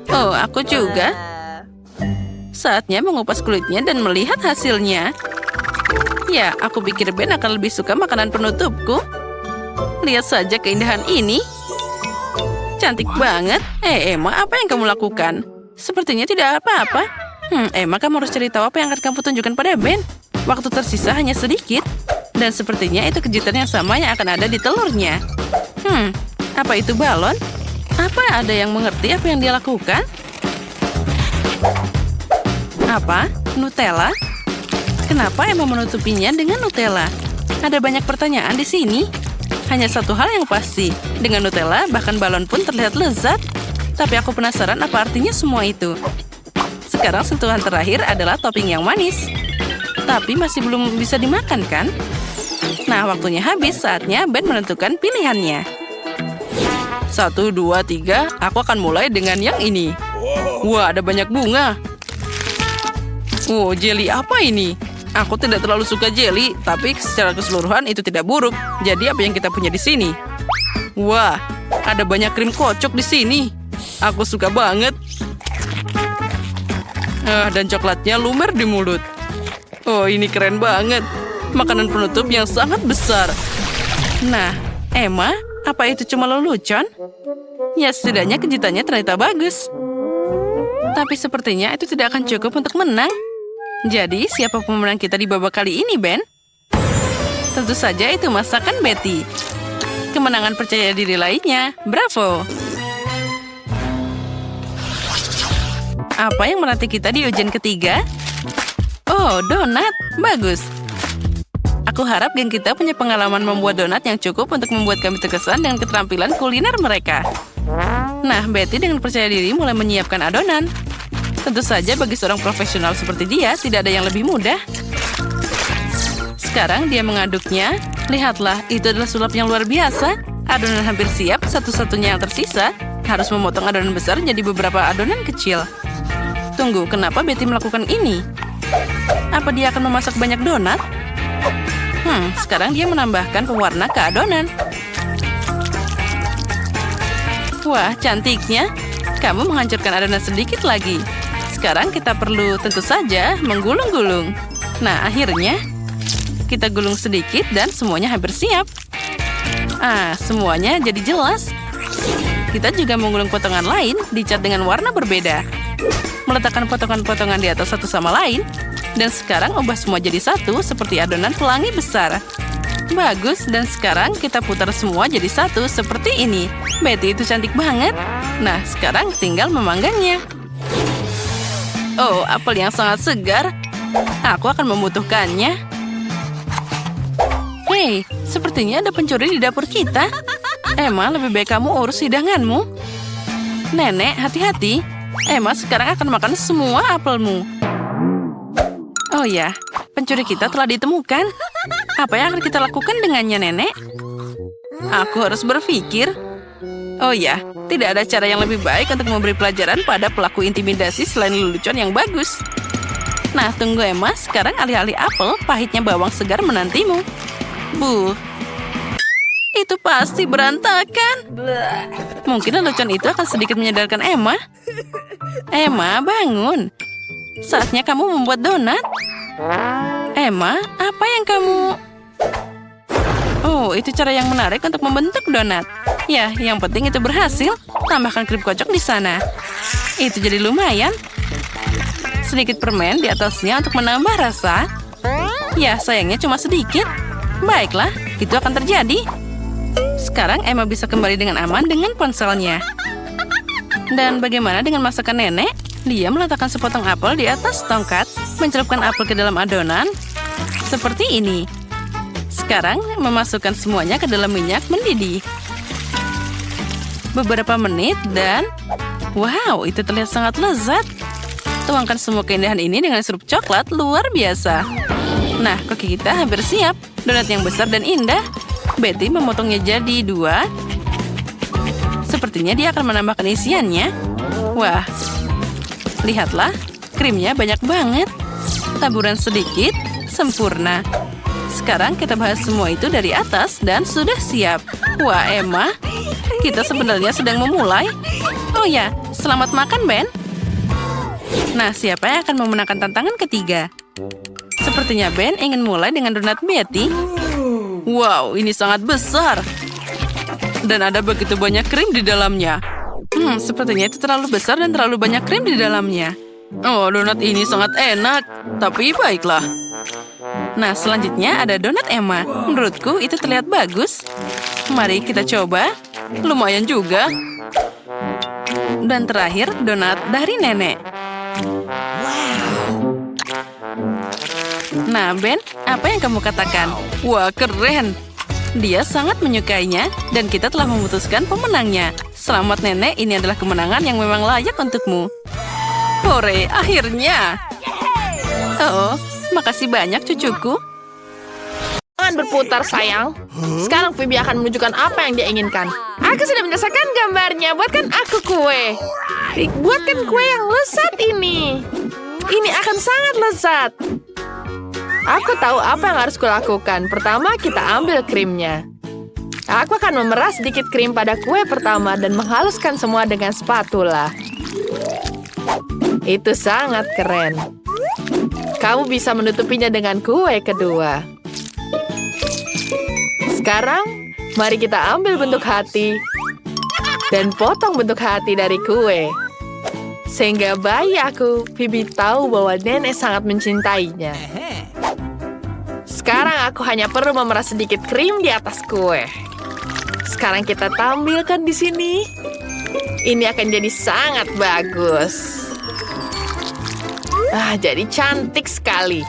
Oh, aku juga. Saatnya mengupas kulitnya dan melihat hasilnya. Ya, aku pikir Ben akan lebih suka makanan penutupku. Lihat saja keindahan ini. Cantik banget. Emma, apa yang kamu lakukan? Sepertinya tidak apa-apa. Emma, kamu harus cari tahu apa yang akan kamu tunjukkan pada Ben. Waktu tersisa hanya sedikit. Dan sepertinya itu kejutan yang sama yang akan ada di telurnya. Apa itu balon? Apa ada yang mengerti apa yang dia lakukan? Apa? Nutella? Kenapa Emma menutupinya dengan Nutella? Ada banyak pertanyaan di sini. Hanya satu hal yang pasti. Dengan Nutella, bahkan balon pun terlihat lezat. Tapi aku penasaran apa artinya semua itu. Sekarang sentuhan terakhir adalah topping yang manis. Tapi masih belum bisa dimakan, kan? Nah, waktunya habis. Saatnya Ben menentukan pilihannya. 1, 2, 3. Aku akan mulai dengan yang ini. Wah, ada banyak bunga. Oh, jelly apa ini? Aku tidak terlalu suka jelly, tapi secara keseluruhan itu tidak buruk. Jadi apa yang kita punya di sini? Wah, ada banyak krim kocok di sini. Aku suka banget. Dan coklatnya lumer di mulut. Oh, ini keren banget. Makanan penutup yang sangat besar. Nah, Emma, apa itu cuma lelucon? Ya, setidaknya kejutannya ternyata bagus. Tapi sepertinya itu tidak akan cukup untuk menang. Jadi, siapa pemenang kita di babak kali ini, Ben? Tentu saja itu masakan Betty. Kemenangan percaya diri lainnya. Bravo! Apa yang menanti kita di ujian ketiga? Oh, donat. Bagus. Aku harap geng kita punya pengalaman membuat donat yang cukup untuk membuat kami terkesan dengan keterampilan kuliner mereka. Nah, Betty dengan percaya diri mulai menyiapkan adonan. Tentu saja bagi seorang profesional seperti dia, tidak ada yang lebih mudah. Sekarang dia mengaduknya. Lihatlah, itu adalah sulap yang luar biasa. Adonan hampir siap, satu-satunya yang tersisa. Harus memotong adonan besar jadi beberapa adonan kecil. Tunggu, kenapa Betty melakukan ini? Apa dia akan memasak banyak donat? Sekarang dia menambahkan pewarna ke adonan. Wah, cantiknya. Kamu menghancurkan adonan sedikit lagi. Sekarang kita perlu tentu saja menggulung-gulung. Nah, akhirnya kita gulung sedikit dan semuanya hampir siap. Semuanya jadi jelas. Kita juga menggulung potongan lain, dicat dengan warna berbeda. Meletakkan potongan-potongan di atas satu sama lain. Dan sekarang ubah semua jadi satu seperti adonan pelangi besar. Bagus, dan sekarang kita putar semua jadi satu seperti ini. Betty itu cantik banget. Nah, sekarang tinggal memanggangnya. Oh, apel yang sangat segar. Aku akan membutuhkannya. Hei, sepertinya ada pencuri di dapur kita. Emma, lebih baik kamu urus hidanganmu. Nenek, hati-hati. Emma sekarang akan makan semua apelmu. Oh ya, pencuri kita telah ditemukan. Apa yang akan kita lakukan dengannya, Nenek? Aku harus berpikir. Oh ya, tidak ada cara yang lebih baik untuk memberi pelajaran pada pelaku intimidasi selain lelucon yang bagus. Nah, tunggu Emma, sekarang alih-alih apel, pahitnya bawang segar menantimu. Itu pasti berantakan. Mungkin lelucon itu akan sedikit menyadarkan Emma. Emma, bangun. Saatnya kamu membuat donat. Emma, apa yang kamu... Oh, itu cara yang menarik untuk membentuk donat. Ya, yang penting itu berhasil. Tambahkan krim kocok di sana. Itu jadi lumayan. Sedikit permen di atasnya untuk menambah rasa. Ya, sayangnya cuma sedikit. Baiklah, itu akan terjadi. Sekarang Emma bisa kembali dengan aman dengan ponselnya. Dan bagaimana dengan masakan nenek? Dia meletakkan sepotong apel di atas tongkat, mencelupkan apel ke dalam adonan. Seperti ini. Sekarang, memasukkan semuanya ke dalam minyak mendidih. Beberapa menit dan... Wow, itu terlihat sangat lezat. Tuangkan semua keindahan ini dengan sirup coklat luar biasa. Nah, koki kita hampir siap. Donat yang besar dan indah. Betty memotongnya jadi 2. Sepertinya dia akan menambahkan isiannya. Wah, lihatlah, krimnya banyak banget. Taburan sedikit, sempurna. Sekarang kita bahas semua itu dari atas dan sudah siap. Wah, Emma, kita sebenarnya sedang memulai. Oh ya, selamat makan, Ben. Nah, siapa yang akan memenangkan tantangan ketiga? Sepertinya Ben ingin mulai dengan donat Betty. Wow, ini sangat besar. Dan ada begitu banyak krim di dalamnya. Sepertinya itu terlalu besar dan terlalu banyak krim di dalamnya. Oh, donat ini sangat enak. Tapi baiklah. Nah, selanjutnya ada donat Emma. Menurutku itu terlihat bagus. Mari kita coba. Lumayan juga. Dan terakhir, donat dari nenek. Nah, Ben, apa yang kamu katakan? Wah, keren. Dia sangat menyukainya, dan kita telah memutuskan pemenangnya. Selamat nenek, ini adalah kemenangan yang memang layak untukmu. Hore, akhirnya. Oh, makasih banyak cucuku. Jangan berputar, sayang. Sekarang Phoebe akan menunjukkan apa yang dia inginkan. Aku sudah menyelesaikan gambarnya. Buatkan aku kue. Buatkan kue yang lezat ini. Ini akan sangat lezat. Aku tahu apa yang harus kulakukan. Pertama, kita ambil krimnya. Aku akan memeras sedikit krim pada kue pertama dan menghaluskan semua dengan spatula. Itu sangat keren. Kamu bisa menutupinya dengan kue kedua. Sekarang, mari kita ambil bentuk hati dan potong bentuk hati dari kue. Sehingga bayi aku, Phoebe, tahu bahwa nenek sangat mencintainya. Sekarang aku hanya perlu memeras sedikit krim di atas kue. Sekarang kita tampilkan di sini. Ini akan jadi sangat bagus. Jadi cantik sekali.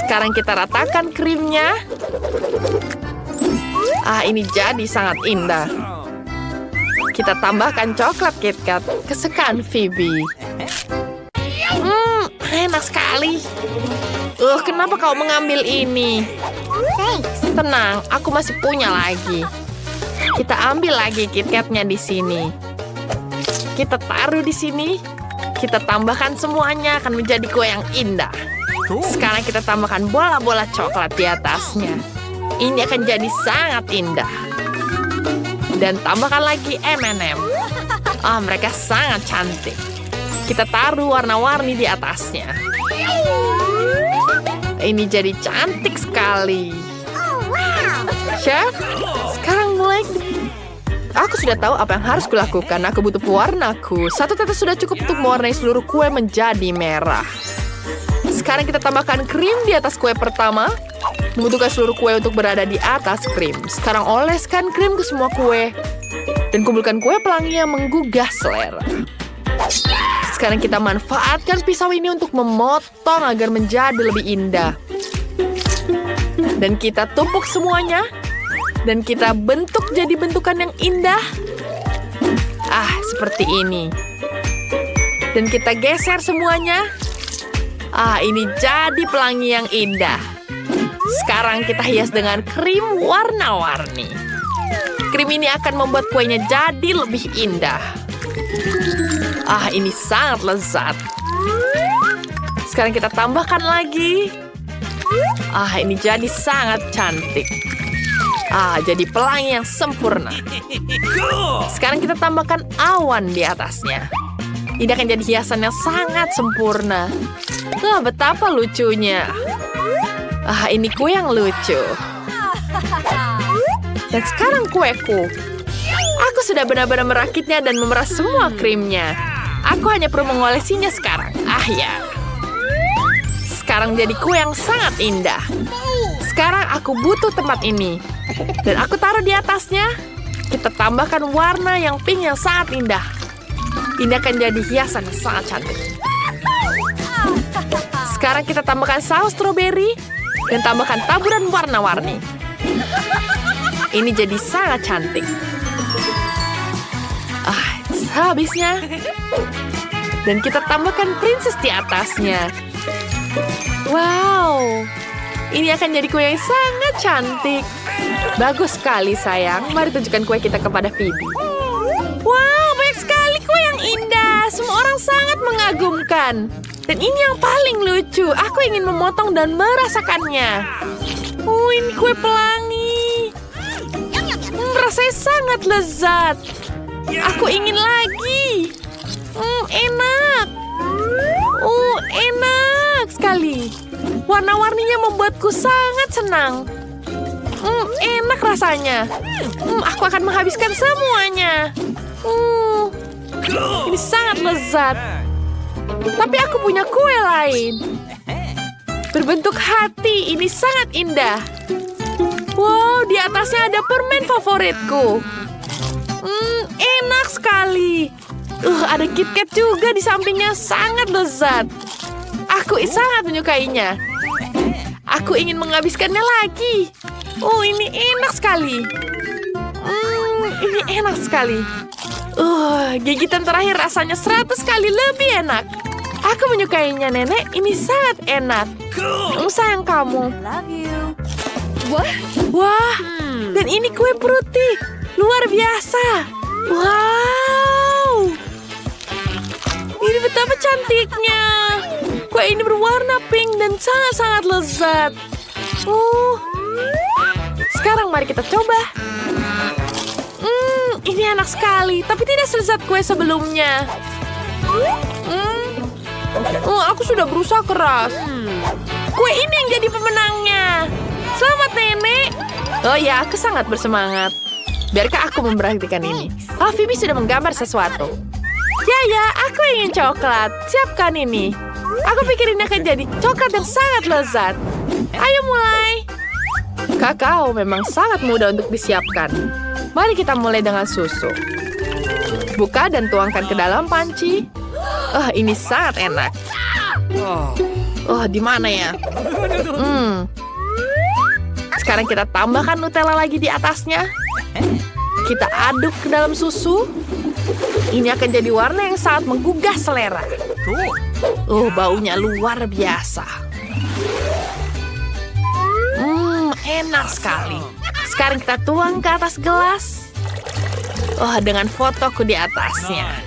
Sekarang kita ratakan krimnya. Ini jadi sangat indah. Kita tambahkan coklat KitKat kesukaan Phoebe. Enak sekali. Kenapa kau mengambil ini? Tenang, aku masih punya lagi. Kita ambil lagi KitKatnya di sini. Kita taruh di sini. Kita tambahkan semuanya akan menjadi kue yang indah. Sekarang kita tambahkan bola-bola coklat di atasnya. Ini akan jadi sangat indah. Dan tambahkan lagi M&M. Mereka sangat cantik. Kita taruh warna-warni di atasnya. Ini jadi cantik sekali. Chef, sekarang mulai. Aku sudah tahu apa yang harus kulakukan. Aku butuh pewarnaku. Satu tetes sudah cukup untuk mewarnai seluruh kue menjadi merah. Sekarang kita tambahkan krim di atas kue pertama. Membutuhkan seluruh kue untuk berada di atas krim. Sekarang oleskan krim ke semua kue. Dan kumpulkan kue pelangi yang menggugah selera. Sekarang kita manfaatkan pisau ini untuk memotong agar menjadi lebih indah. Dan kita tumpuk semuanya. Dan kita bentuk jadi bentukan yang indah. Seperti ini. Dan kita geser semuanya. Ini jadi pelangi yang indah. Sekarang kita hias dengan krim warna-warni. Krim ini akan membuat kuenya jadi lebih indah. Ini sangat lezat. Sekarang kita tambahkan lagi. Ini jadi sangat cantik. Jadi pelangi yang sempurna. Sekarang kita tambahkan awan di atasnya. Ini akan jadi hiasan yang sangat sempurna. Betapa lucunya. Ini kue yang lucu. Dan sekarang kueku. Aku sudah benar-benar merakitnya dan memeras semua krimnya. Aku hanya perlu mengolesinya sekarang. Ya. Sekarang jadi kue yang sangat indah. Sekarang aku butuh tempat ini. Dan aku taruh di atasnya. Kita tambahkan warna yang pink yang sangat indah. Ini akan jadi hiasan yang sangat cantik. Sekarang kita tambahkan saus stroberi. Dan tambahkan taburan warna-warni. Ini jadi sangat cantik. Habisnya. Dan kita tambahkan princess di atasnya. Wow. Ini akan jadi kue yang sangat cantik. Bagus sekali, sayang. Mari tunjukkan kue kita kepada Phoebe. Wow, banyak sekali kue yang indah. Semua orang sangat mengagumkan. Dan ini yang paling lucu. Aku ingin memotong dan merasakannya. Ini kue pelangi. Rasanya sangat lezat. Aku ingin lagi. Enak. Enak sekali. Warna-warninya membuatku sangat senang. Enak rasanya. Aku akan menghabiskan semuanya. Ini sangat lezat. Tapi aku punya kue lain. Berbentuk hati, ini sangat indah. Wow, di atasnya ada permen favoritku. Enak sekali. Ada KitKat juga di sampingnya, sangat lezat. Aku sangat menyukainya. Aku ingin menghabiskannya lagi. Oh, ini enak sekali. Ini enak sekali. Gigitan terakhir rasanya 100 kali lebih enak. Aku menyukainya, Nenek. Ini sangat enak. Sayang kamu. Wah, dan ini kue fruity. Luar biasa. Wow. Ini betapa cantiknya. Kue ini berwarna pink dan sangat-sangat lezat. Sekarang mari kita coba. Ini enak sekali, tapi tidak selezat kue sebelumnya. Aku sudah berusaha keras. Kue ini yang jadi pemenangnya. Selamat, Nenek. Oh ya, aku sangat bersemangat. Biarkah aku memperhatikan ini. Phoebe sudah menggambar sesuatu. Ya, aku ingin coklat. Siapkan ini. Aku pikir ini akan jadi coklat yang sangat lezat. Ayo mulai. Kakao memang sangat mudah untuk disiapkan. Mari kita mulai dengan susu. Buka dan tuangkan ke dalam panci. Ini sangat enak. Di mana ya? Sekarang kita tambahkan Nutella lagi di atasnya. Kita aduk ke dalam susu. Ini akan jadi warna yang sangat menggugah selera. Baunya luar biasa. Enak sekali. Sekarang kita tuang ke atas gelas. Dengan fotoku di atasnya.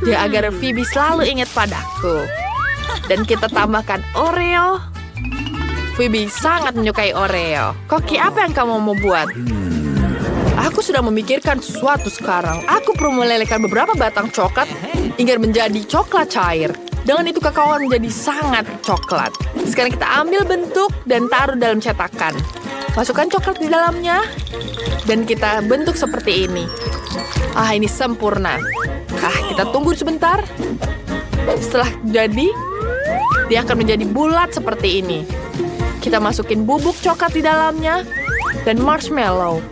Ya, agar Phoebe selalu ingat padaku. Dan kita tambahkan Oreo. Phoebe sangat menyukai Oreo. Koki apa yang kamu mau buat? Aku sudah memikirkan sesuatu sekarang. Aku perlu melelehkan beberapa batang coklat hingga menjadi coklat cair. Dengan itu kakao akan menjadi sangat coklat. Sekarang kita ambil bentuk dan taruh dalam cetakan. Masukkan coklat di dalamnya. Dan kita bentuk seperti ini. Ini sempurna. Kita tunggu sebentar. Setelah jadi, dia akan menjadi bulat seperti ini. Kita masukin bubuk coklat di dalamnya dan marshmallow.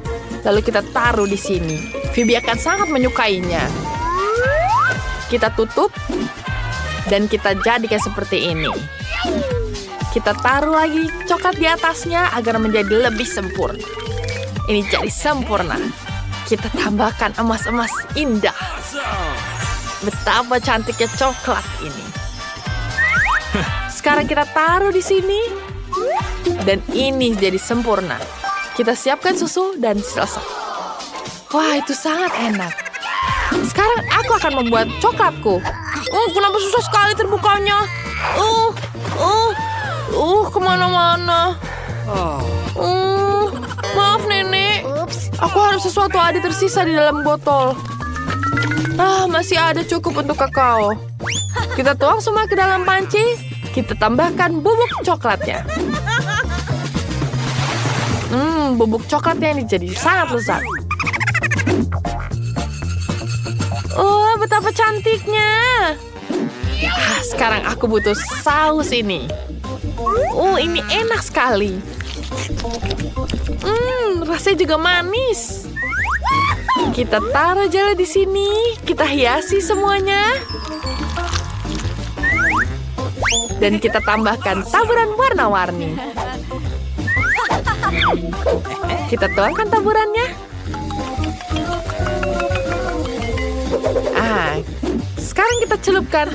Lalu kita taruh di sini. Phoebe akan sangat menyukainya. Kita tutup dan kita jadikan seperti ini. Kita taruh lagi coklat di atasnya agar menjadi lebih sempurna. Ini jadi sempurna. Kita tambahkan emas-emas indah. Betapa cantiknya coklat ini. Sekarang kita taruh di sini. Dan ini jadi sempurna. Kita siapkan susu dan selesai. Wah, itu sangat enak. Sekarang aku akan membuat coklatku. Kenapa susah sekali terbukanya? Kemana-mana. Maaf, Nenek. Aku harap sesuatu ada tersisa di dalam botol. Masih ada cukup untuk kakao. Kita tuang semua ke dalam panci. Kita tambahkan bubuk coklatnya. Bubuk coklatnya ini jadi sangat lezat. Betapa cantiknya. Sekarang aku butuh saus ini. Ini enak sekali. Rasanya juga manis. Kita taruh jelly di sini. Kita hiasi semuanya. Dan kita tambahkan taburan warna-warni. Kita tuangkan taburannya. Sekarang kita celupkan.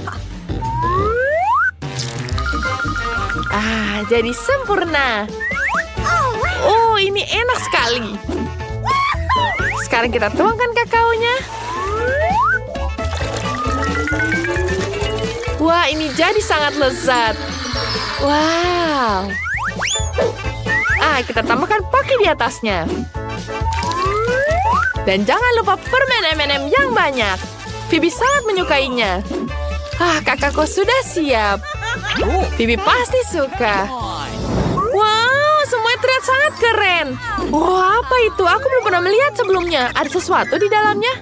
Jadi sempurna. Ini enak sekali. Sekarang kita tuangkan kakaonya. Wah, ini jadi sangat lezat. Wow. Kita tambahkan poki di atasnya. Dan jangan lupa permen M&M yang banyak. Phoebe sangat menyukainya. Kakakku sudah siap. Phoebe pasti suka. Wow, semuanya terlihat sangat keren. Apa itu? Aku belum pernah melihat sebelumnya. Ada sesuatu di dalamnya.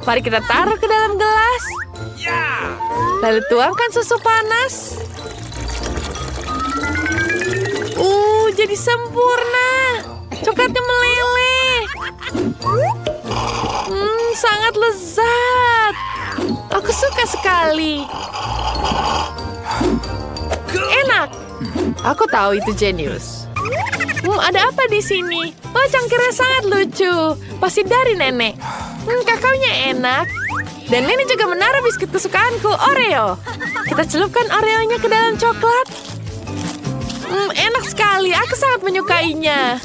Mari kita taruh ke dalam gelas. Lalu tuangkan susu panas. Jadi sempurna. Coklatnya meleleh. Sangat lezat. Aku suka sekali. Enak. Aku tahu itu jenius. Ada apa di sini? Oh, cangkirnya sangat lucu. Pasti dari nenek. Kakaonya enak. Dan nenek juga menaruh biskuit kesukaanku, Oreo. Kita celupkan Oreonya ke dalam coklat. Enak sekali. Aku sangat menyukainya.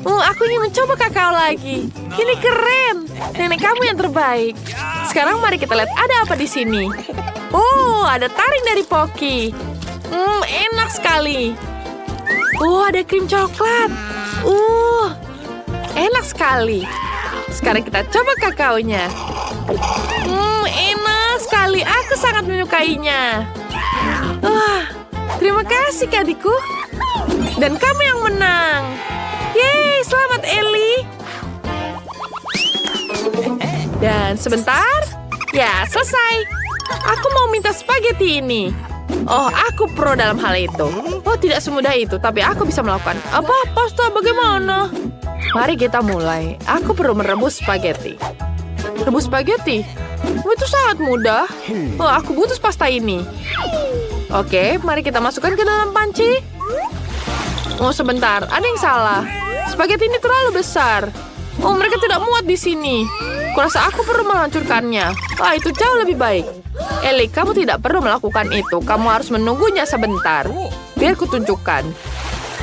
Aku ingin mencoba kakao lagi. Ini keren. Nenek kamu yang terbaik. Sekarang mari kita lihat ada apa di sini. Ada taring dari Pocky. Enak sekali. Ada krim coklat. Enak sekali. Sekarang kita coba kakaonya. Enak sekali. Aku sangat menyukainya. Terima kasih, adikku. Dan kamu yang menang. Yeay, selamat Ellie. Dan sebentar. Ya, selesai. Aku mau minta spaghetti ini. Aku pro dalam hal itu. Tidak semudah itu, tapi aku bisa melakukan. Apa? Pasta bagaimana? Mari kita mulai. Aku perlu merebus spaghetti. Rebus spaghetti? Itu sangat mudah. Aku butuh pasta ini. Oke, mari kita masukkan ke dalam panci. Sebentar, ada yang salah. Spaghetti ini terlalu besar. Mereka tidak muat di sini. Kurasa aku perlu menghancurkannya. Itu jauh lebih baik. Ellie, kamu tidak perlu melakukan itu. Kamu harus menunggunya sebentar. Biar kutunjukkan.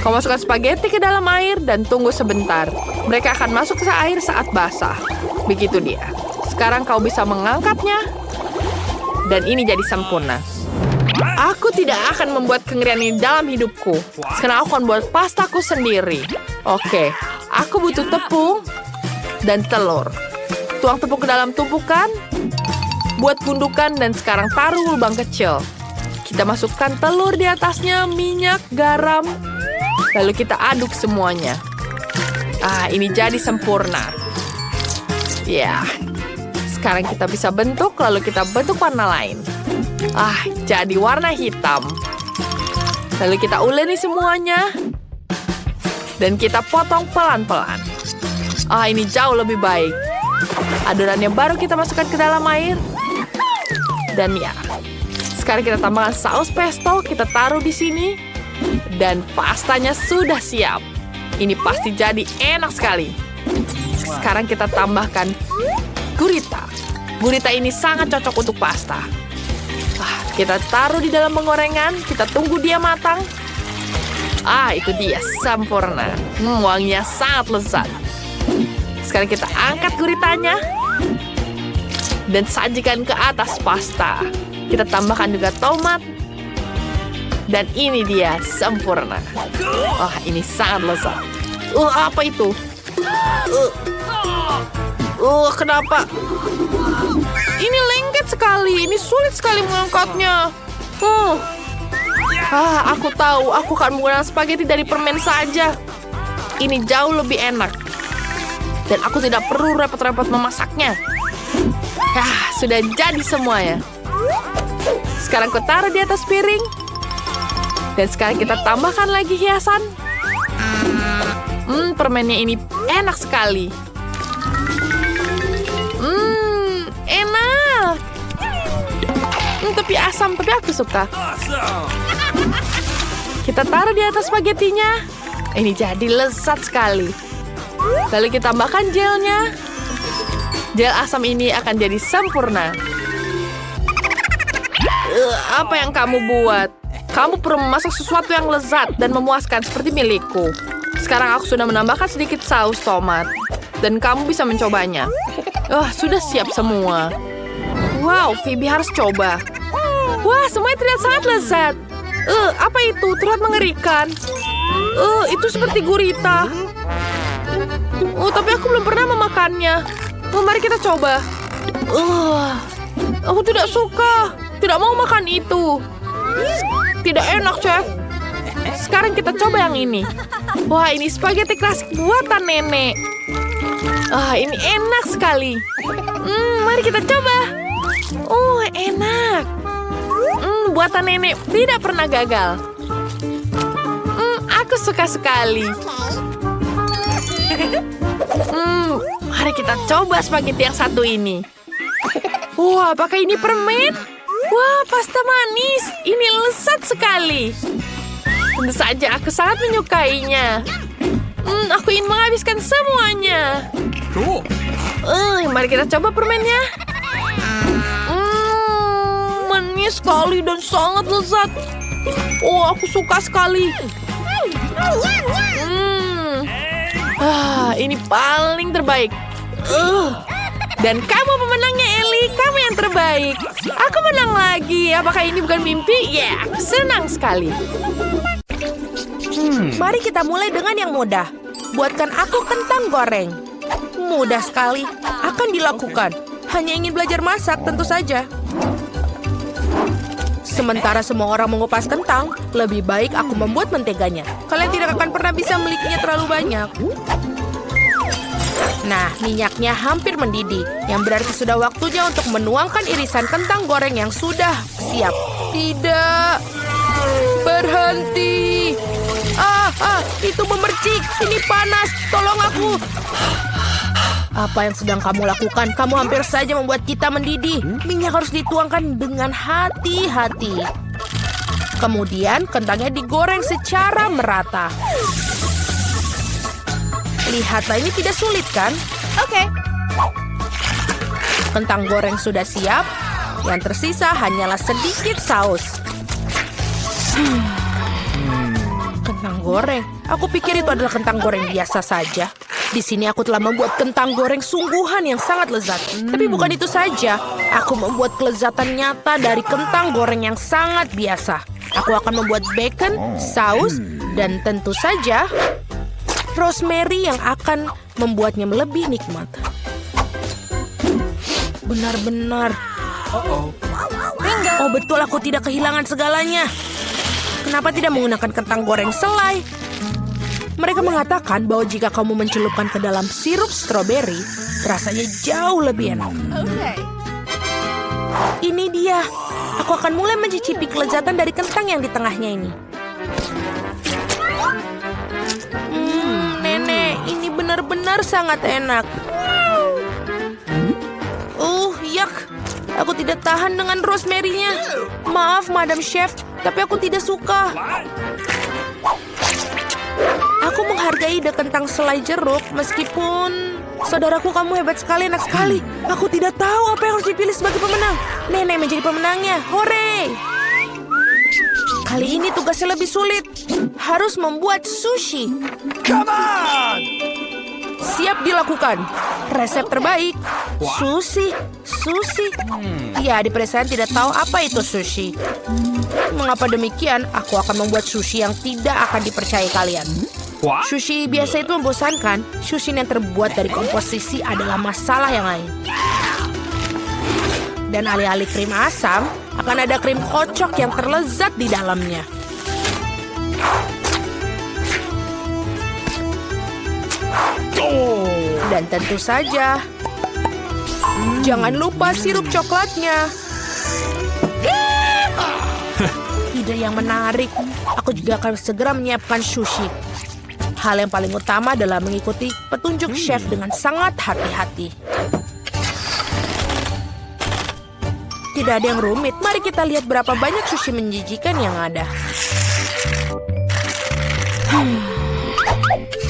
Kau masukkan spaghetti ke dalam air dan tunggu sebentar. Mereka akan masuk ke air saat basah. Begitu dia. Sekarang kau bisa mengangkatnya. Dan ini jadi sempurna. Aku tidak akan membuat kengerian ini dalam hidupku. Sekarang aku akan buat pastaku sendiri. Oke, aku butuh tepung dan telur. Tuang tepung ke dalam tumpukan. Buat gundukan dan sekarang taruh lubang kecil. Kita masukkan telur di atasnya, minyak, garam. Lalu kita aduk semuanya. Ini jadi sempurna. Ya. Sekarang kita bisa bentuk, lalu kita bentuk warna lain. Jadi warna hitam. Lalu kita uleni semuanya. Dan kita potong pelan-pelan. Ini jauh lebih baik. Adonannya baru kita masukkan ke dalam air. Dan ya, sekarang kita tambahkan saus pesto, kita taruh di sini. Dan pastanya sudah siap. Ini pasti jadi enak sekali. Sekarang kita tambahkan gurita. Gurita ini sangat cocok untuk pasta. Kita taruh di dalam penggorengan, kita tunggu dia matang. Itu dia, sempurna. Wanginya sangat lezat. Sekarang kita angkat guritanya. Dan sajikan ke atas pasta. Kita tambahkan juga tomat. Dan ini dia, sempurna. Ini sangat lezat. Apa itu? Kenapa? Ini lengket sekali. Ini sulit sekali mengangkatnya. Aku tahu. Aku akan menggunakan spaghetti dari permen saja. Ini jauh lebih enak. Dan aku tidak perlu repot-repot memasaknya. Sudah jadi semuanya. Sekarang aku taruh di atas piring. Dan sekarang kita tambahkan lagi hiasan. Permennya ini enak sekali. Enak. Tapi asam, tapi aku suka. Awesome. Kita taruh di atas spagettinya. Ini jadi lezat sekali. Lalu kita tambahkan gelnya. Gel asam ini akan jadi sempurna. Apa yang kamu buat? Kamu perlu memasak sesuatu yang lezat dan memuaskan seperti milikku. Sekarang aku sudah menambahkan sedikit saus tomat. Dan kamu bisa mencobanya. Sudah siap semua. Wow, Phoebe harus coba. Wah, semuanya terlihat sangat lezat. Apa itu? Terlihat mengerikan. Itu seperti gurita. Tapi aku belum pernah memakannya. Mari kita coba. Aku tidak suka. Tidak mau makan itu. Tidak enak, Chef. Sekarang kita coba yang ini. Wah, ini spaghetti klasik buatan nenek. Ini enak sekali. Mari kita coba. Enak. Buatan nenek tidak pernah gagal. Aku suka sekali. Mari kita coba spaghetti yang satu ini. Wah, apakah ini permen? Wah, pasta manis. Ini lezat sekali. Tentu saja aku sangat menyukainya. Aku ingin menghabiskan semuanya. Cool. Mari kita coba permennya. Manis sekali dan sangat lezat. Oh, aku suka sekali. Ini paling terbaik. Dan kamu pemenangnya, Ellie. Kamu yang terbaik. Aku menang lagi. Apakah ini bukan mimpi? Ya, aku senang sekali. Mari kita mulai dengan yang mudah. Buatkan aku kentang goreng. Mudah sekali. Akan dilakukan. Hanya ingin belajar masak, tentu saja. Sementara semua orang mengupas kentang, lebih baik aku membuat menteganya. Kalian tidak akan pernah bisa memilikinya terlalu banyak. Nah, minyaknya hampir mendidih, yang berarti sudah waktunya untuk menuangkan irisan kentang goreng yang sudah siap. Tidak. Berhenti. Itu memercik. Ini panas. Tolong aku. Apa yang sedang kamu lakukan? Kamu hampir saja membuat kita mendidih. Minyak harus dituangkan dengan hati-hati. Kemudian kentangnya digoreng secara merata. Lihatlah, ini tidak sulit kan? Oke. Kentang goreng sudah siap. Yang tersisa hanyalah sedikit saus. Kentang goreng. Aku pikir itu adalah kentang goreng biasa saja. Di sini aku telah membuat kentang goreng sungguhan yang sangat lezat. Tapi bukan itu saja. Aku membuat kelezatan nyata dari kentang goreng yang sangat biasa. Aku akan membuat bacon, saus, dan tentu saja rosemary yang akan membuatnya lebih nikmat. Benar-benar. Oh betul, aku tidak kehilangan segalanya. Kenapa tidak menggunakan kentang goreng selai? Mereka mengatakan bahwa jika kamu mencelupkan ke dalam sirup stroberi, rasanya jauh lebih enak. Ini dia. Aku akan mulai mencicipi kelezatan dari kentang yang di tengahnya ini. Nenek, ini benar-benar sangat enak. Yak. Aku tidak tahan dengan rosemary-nya. Maaf, Madam Chef, tapi aku tidak suka. Aku menghargai ide kentang selai jeruk, meskipun... Saudaraku, kamu hebat sekali, enak sekali. Aku tidak tahu apa yang harus dipilih sebagai pemenang. Nenek menjadi pemenangnya. Hore! Kali ini tugasnya lebih sulit. Harus membuat sushi. Come on! Siap dilakukan. Resep terbaik. Sushi. Ya, di pedesaan tidak tahu apa itu sushi. Mengapa demikian? Aku akan membuat sushi yang tidak akan dipercaya kalian. What? Sushi biasa itu membosankan. Sushi yang terbuat dari komposisi adalah masalah yang lain. Dan alih-alih krim asam, akan ada krim kocok yang terlezat di dalamnya. Dan tentu saja, jangan lupa sirup coklatnya. Ide yang menarik. Aku juga akan segera menyiapkan sushi. Hal yang paling utama adalah mengikuti petunjuk chef dengan sangat hati-hati. Tidak ada yang rumit. Mari kita lihat berapa banyak sushi menjijikan yang ada.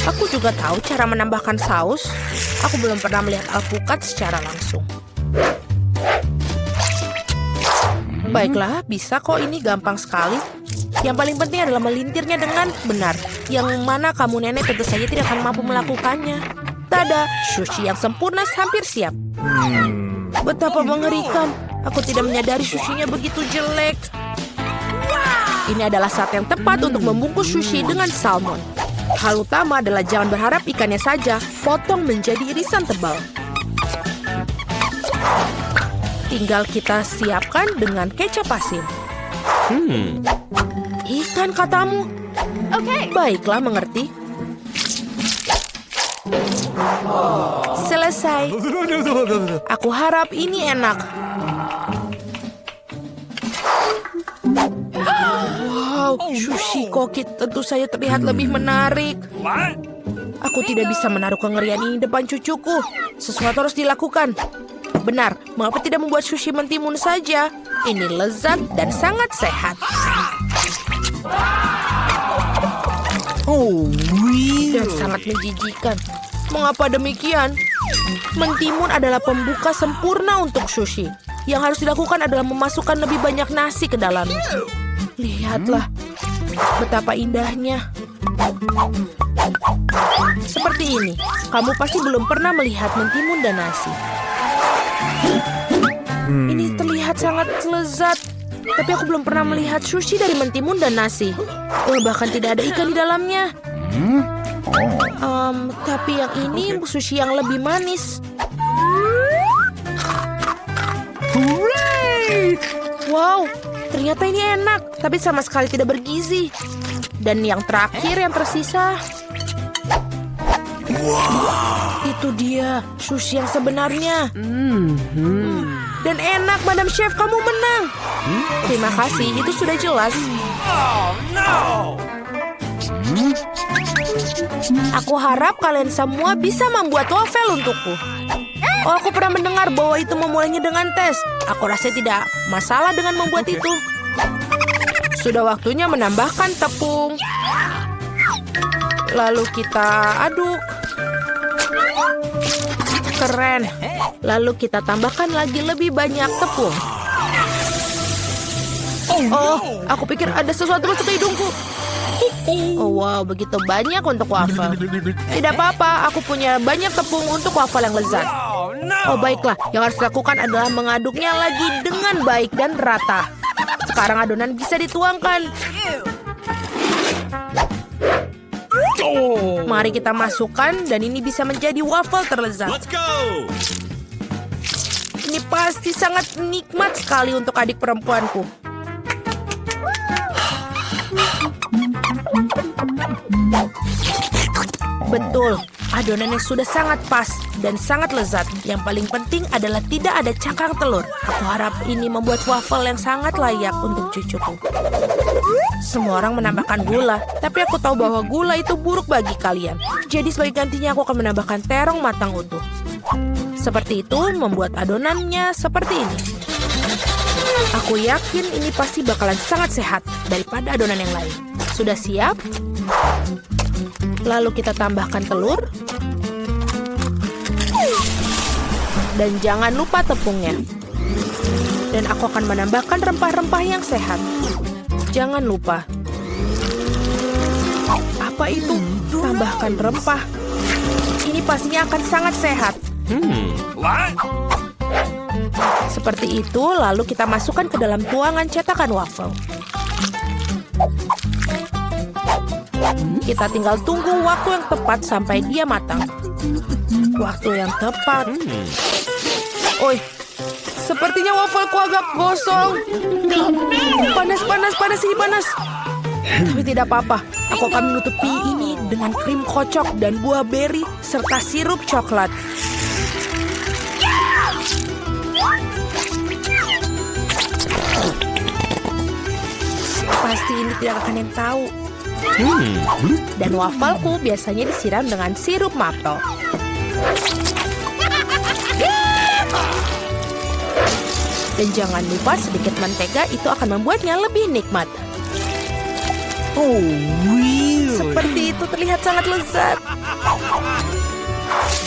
Aku juga tahu cara menambahkan saus. Aku belum pernah melihat alpukat secara langsung. Baiklah, bisa kok, ini gampang sekali. Yang paling penting adalah melintirnya dengan benar. Yang mana kamu nenek tentu saja tidak akan mampu melakukannya. Tada, sushi yang sempurna hampir siap. Betapa mengerikan. Aku tidak menyadari sushinya begitu jelek. Ini adalah saat yang tepat untuk membungkus sushi dengan salmon. Hal utama adalah jangan berharap ikannya saja, potong menjadi irisan tebal. Tinggal kita siapkan dengan kecap asin. Ikan katamu? Oke. Baiklah, mengerti. Selesai. Aku harap ini enak. Wow, sushi koki tentu saja terlihat lebih menarik. What? Aku tidak bisa menaruh kengerian ini depan cucuku. Sesuatu harus dilakukan. Benar, mengapa tidak membuat sushi mentimun saja? Ini lezat dan sangat sehat. Oh, dan sangat menjijikan. Mengapa demikian? Mentimun adalah pembuka sempurna untuk sushi. Yang harus dilakukan adalah memasukkan lebih banyak nasi ke dalamnya. Lihatlah betapa indahnya. Seperti ini, kamu pasti belum pernah melihat mentimun dan nasi. Ini terlihat sangat lezat. Tapi aku belum pernah melihat sushi dari mentimun dan nasi. Bahkan tidak ada ikan di dalamnya. Tapi yang ini sushi yang lebih manis. Wow, ternyata ini enak, tapi sama sekali tidak bergizi. Dan yang terakhir yang tersisa. Itu dia, sushi yang sebenarnya. Dan enak, Madam Chef, kamu menang. Terima kasih, itu sudah jelas. Aku harap kalian semua bisa membuat waffle untukku. Oh, aku pernah mendengar bahwa itu memulainya dengan tes. Aku rasa tidak masalah dengan membuat itu. Sudah waktunya menambahkan tepung. Lalu kita aduk. Keren. Lalu kita tambahkan lagi lebih banyak tepung. Oh, aku pikir ada sesuatu masuk ke hidungku. Oh, wow, begitu banyak untuk waffle. Tidak apa-apa, aku punya banyak tepung untuk waffle yang lezat. Oh, baiklah, yang harus dilakukan adalah mengaduknya lagi dengan baik dan rata. Sekarang adonan bisa dituangkan. Mari kita masukkan dan ini bisa menjadi waffle terlezat. let's go. Ini pasti sangat nikmat sekali untuk adik perempuanku. Betul, adonannya sudah sangat pas dan sangat lezat. Yang paling penting adalah tidak ada cangkang telur. Aku harap ini membuat waffle yang sangat layak untuk cucuku. Semua orang menambahkan gula, tapi aku tahu bahwa gula itu buruk bagi kalian. Jadi sebagai gantinya aku akan menambahkan terong matang utuh. Seperti itu membuat adonannya seperti ini. Aku yakin ini pasti bakalan sangat sehat daripada adonan yang lain. Sudah siap? Lalu kita tambahkan telur. Dan jangan lupa tepungnya. Dan aku akan menambahkan rempah-rempah yang sehat. Jangan lupa. Apa itu? Tambahkan rempah. Ini pastinya akan sangat sehat. What? Seperti itu, lalu kita masukkan ke dalam tuangan cetakan waffle. Kita tinggal tunggu waktu yang tepat sampai dia matang. Waktu yang tepat. Oi, sepertinya waffleku agak gosong. Panas, ini panas. Tapi tidak apa-apa, aku akan menutupi ini dengan krim kocok dan buah beri serta sirup coklat. Pasti ini tidak akan yang tahu. Dan wafelku biasanya disiram dengan sirup maple. Dan jangan lupa sedikit mentega, itu akan membuatnya lebih nikmat. Oh, really? Seperti itu terlihat sangat lezat.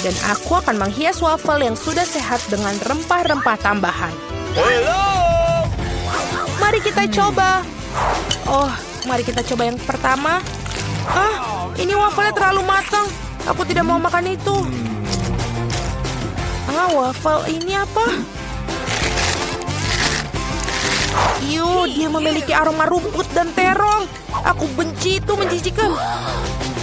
Dan aku akan menghias waffle yang sudah sehat dengan rempah-rempah tambahan. Mari kita coba. Oh, mari kita coba yang pertama. Ini waffle terlalu matang. Aku tidak mau makan itu. Waffle ini apa? Dia memiliki aroma rumput dan terong. Aku benci itu, menjijikan.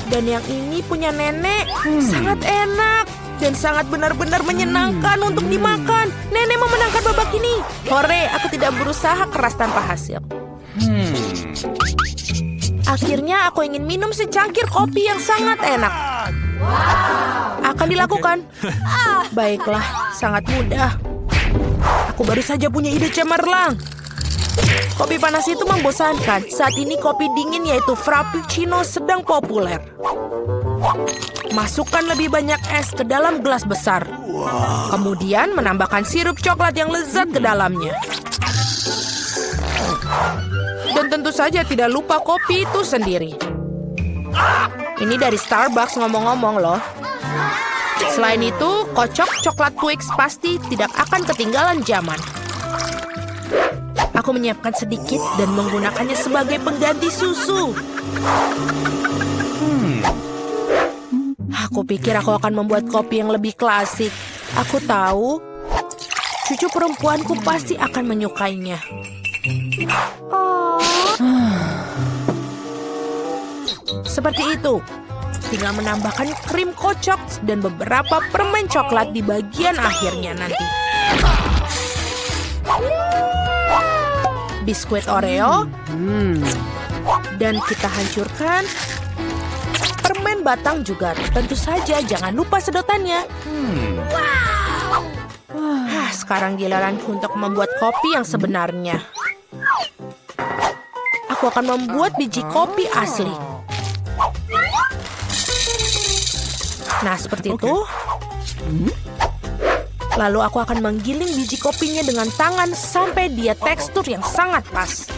Dan yang ini punya nenek. Sangat enak. Dan sangat benar-benar menyenangkan untuk dimakan. Nenek memenangkan babak ini. Hore, aku tidak berusaha keras tanpa hasil. Akhirnya aku ingin minum secangkir kopi yang sangat enak. Akan dilakukan. Baiklah, sangat mudah. Aku baru saja punya ide cemerlang. Kopi panas itu membosankan. Saat ini kopi dingin yaitu Frappuccino sedang populer. Masukkan lebih banyak es ke dalam gelas besar. Kemudian menambahkan sirup coklat yang lezat ke dalamnya. Dan tentu saja tidak lupa kopi itu sendiri. Ini dari Starbucks ngomong-ngomong loh. Selain itu, kocok coklat Twix pasti tidak akan ketinggalan zaman. Aku menyiapkan sedikit dan menggunakannya sebagai pengganti susu. Aku pikir aku akan membuat kopi yang lebih klasik. Aku tahu, cucu perempuanku pasti akan menyukainya. Seperti itu. Tinggal menambahkan krim kocok dan beberapa permen coklat di bagian akhirnya nanti. Biskuit Oreo. Dan kita hancurkan permen batang juga. Tentu saja jangan lupa sedotannya. Sekarang giliranku untuk membuat kopi yang sebenarnya. Aku akan membuat biji kopi asli. Nah, seperti itu. Lalu aku akan menggiling biji kopinya dengan tangan sampai dia tekstur yang sangat pas.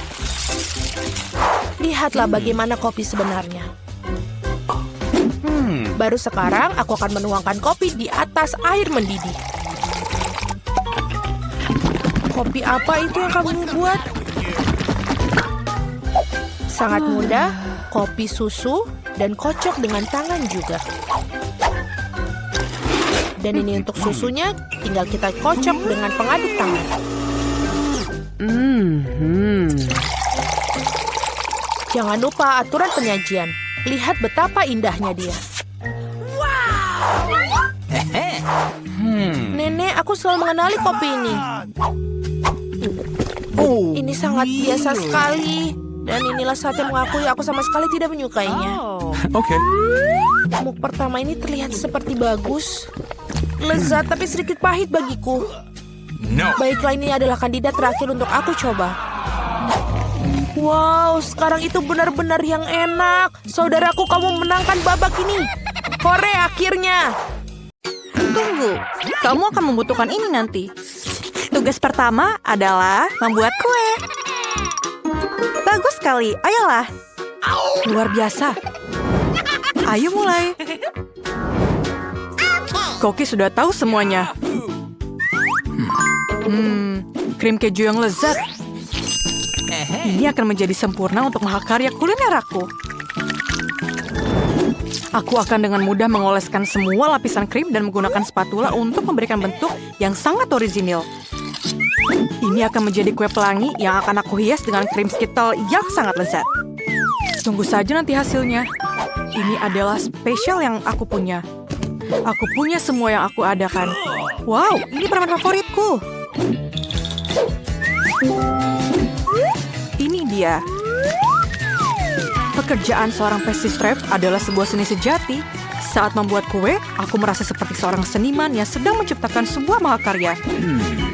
Lihatlah bagaimana kopi sebenarnya. Baru sekarang aku akan menuangkan kopi di atas air mendidih. Kopi apa itu yang kamu buat? Sangat mudah, kopi susu dan kocok dengan tangan juga. Dan ini untuk susunya, tinggal kita kocok dengan pengaduk tangan. Jangan lupa aturan penyajian. Lihat betapa indahnya dia. Nenek, aku selalu mengenali kopi ini. Ini sangat biasa sekali. Dan inilah saatnya mengakui aku sama sekali tidak menyukainya. Okay. Muk pertama ini terlihat seperti bagus. Lezat tapi sedikit pahit bagiku. No. Baiklah, ini adalah kandidat terakhir untuk aku coba. Wow, sekarang itu benar-benar yang enak. Saudaraku, kamu menangkan babak ini. Hore, akhirnya. Tunggu, kamu akan membutuhkan ini nanti. Tugas pertama adalah membuat kue. Bagus sekali, ayolah. Luar biasa. Ayo mulai. Koki sudah tahu semuanya. Krim keju yang lezat. Ini akan menjadi sempurna untuk mahakarya kuliner aku. Aku akan dengan mudah mengoleskan semua lapisan krim dan menggunakan spatula untuk memberikan bentuk yang sangat orisinil. Ini akan menjadi kue pelangi yang akan aku hias dengan krim Skittle yang sangat lezat. Tunggu saja nanti hasilnya. Ini adalah spesial yang aku punya. Aku punya semua yang aku adakan. Wow, ini permen favoritku. Ini dia. Pekerjaan seorang pastry chef adalah sebuah seni sejati. Saat membuat kue, aku merasa seperti seorang seniman yang sedang menciptakan sebuah mahakarya.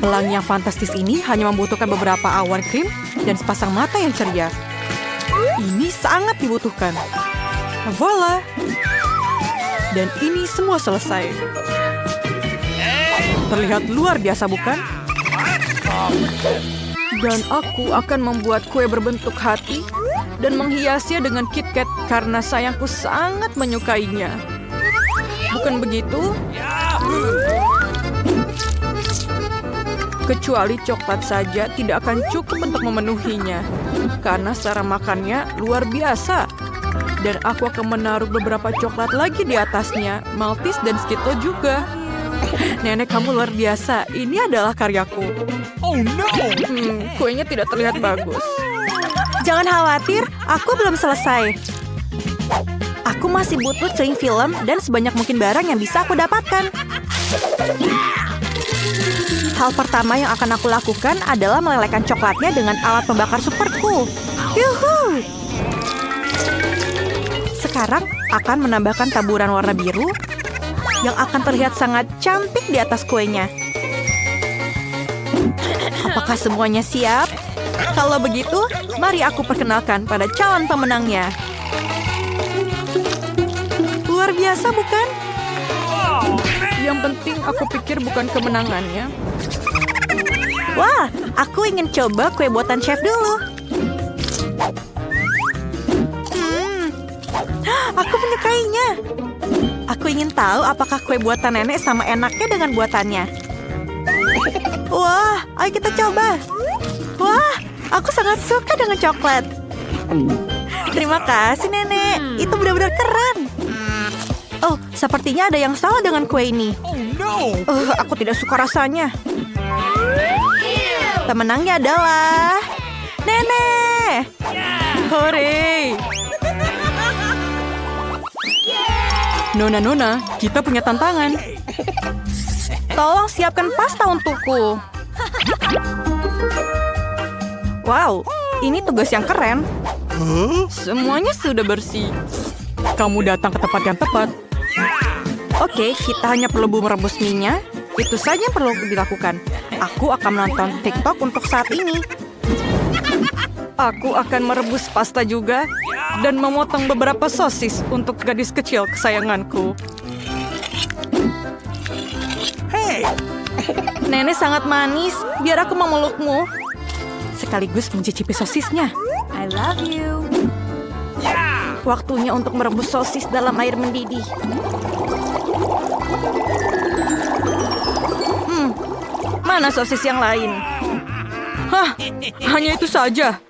Pelangi yang fantastis ini hanya membutuhkan beberapa awan krim dan sepasang mata yang ceria. Ini sangat dibutuhkan. Voila! Dan ini semua selesai. Terlihat luar biasa, bukan? Dan aku akan membuat kue berbentuk hati dan menghiasnya dengan KitKat karena sayangku sangat menyukainya. Bukan begitu? Kecuali coklat saja tidak akan cukup untuk memenuhinya. Karena secara makannya luar biasa. Dan aku akan menaruh beberapa coklat lagi di atasnya. Maltese dan Skittle juga. Nenek, kamu luar biasa. Ini adalah karyaku. Oh no! Kuenya tidak terlihat bagus. Jangan khawatir, aku belum selesai. Aku masih butuh cling film dan sebanyak mungkin barang yang bisa aku dapatkan. Hal pertama yang akan aku lakukan adalah melelehkan coklatnya dengan alat pembakar super cool. Yuhu! Sekarang akan menambahkan taburan warna biru yang akan terlihat sangat cantik di atas kuenya. Apakah semuanya siap? Kalau begitu, mari aku perkenalkan pada calon pemenangnya. Luar biasa, bukan? Yang penting aku pikir bukan kemenangannya. Wah, aku ingin coba kue buatan chef dulu. Aku menyukainya. Aku ingin tahu apakah kue buatan nenek sama enaknya dengan buatannya. Wah, ayo kita coba. Wah, aku sangat suka dengan coklat. Terima kasih, Nenek. Itu benar-benar keren. Oh, sepertinya ada yang salah dengan kue ini. Oh no! Aku tidak suka rasanya. Pemenangnya adalah Nenek. Hore! Nona, kita punya tantangan. Tolong siapkan pasta untukku. Wow, ini tugas yang keren. Semuanya sudah bersih. Kamu datang ke tempat yang tepat. Oke, kita hanya perlu merebus mie-nya. Itu saja yang perlu dilakukan. Aku akan menonton TikTok untuk saat ini. Aku akan merebus pasta juga dan memotong beberapa sosis untuk gadis kecil kesayanganku. Hey! Nenek sangat manis, biar aku memelukmu. Sekaligus mencicipi sosisnya. I love you. Waktunya untuk merebus sosis dalam air mendidih. Mana sosis yang lain? Hah, hanya itu saja.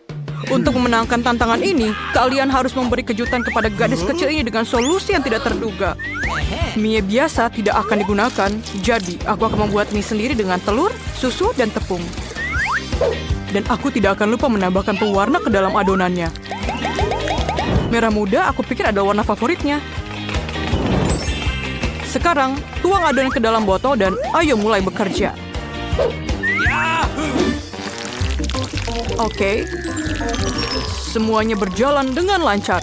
Untuk memenangkan tantangan ini, kalian harus memberi kejutan kepada gadis kecil ini dengan solusi yang tidak terduga. Mie biasa tidak akan digunakan, jadi aku akan membuat mie sendiri dengan telur, susu, dan tepung. Dan aku tidak akan lupa menambahkan pewarna ke dalam adonannya. Merah muda aku pikir adalah warna favoritnya. Sekarang, tuang adonan ke dalam botol dan ayo mulai bekerja. Oke. Semuanya berjalan dengan lancar.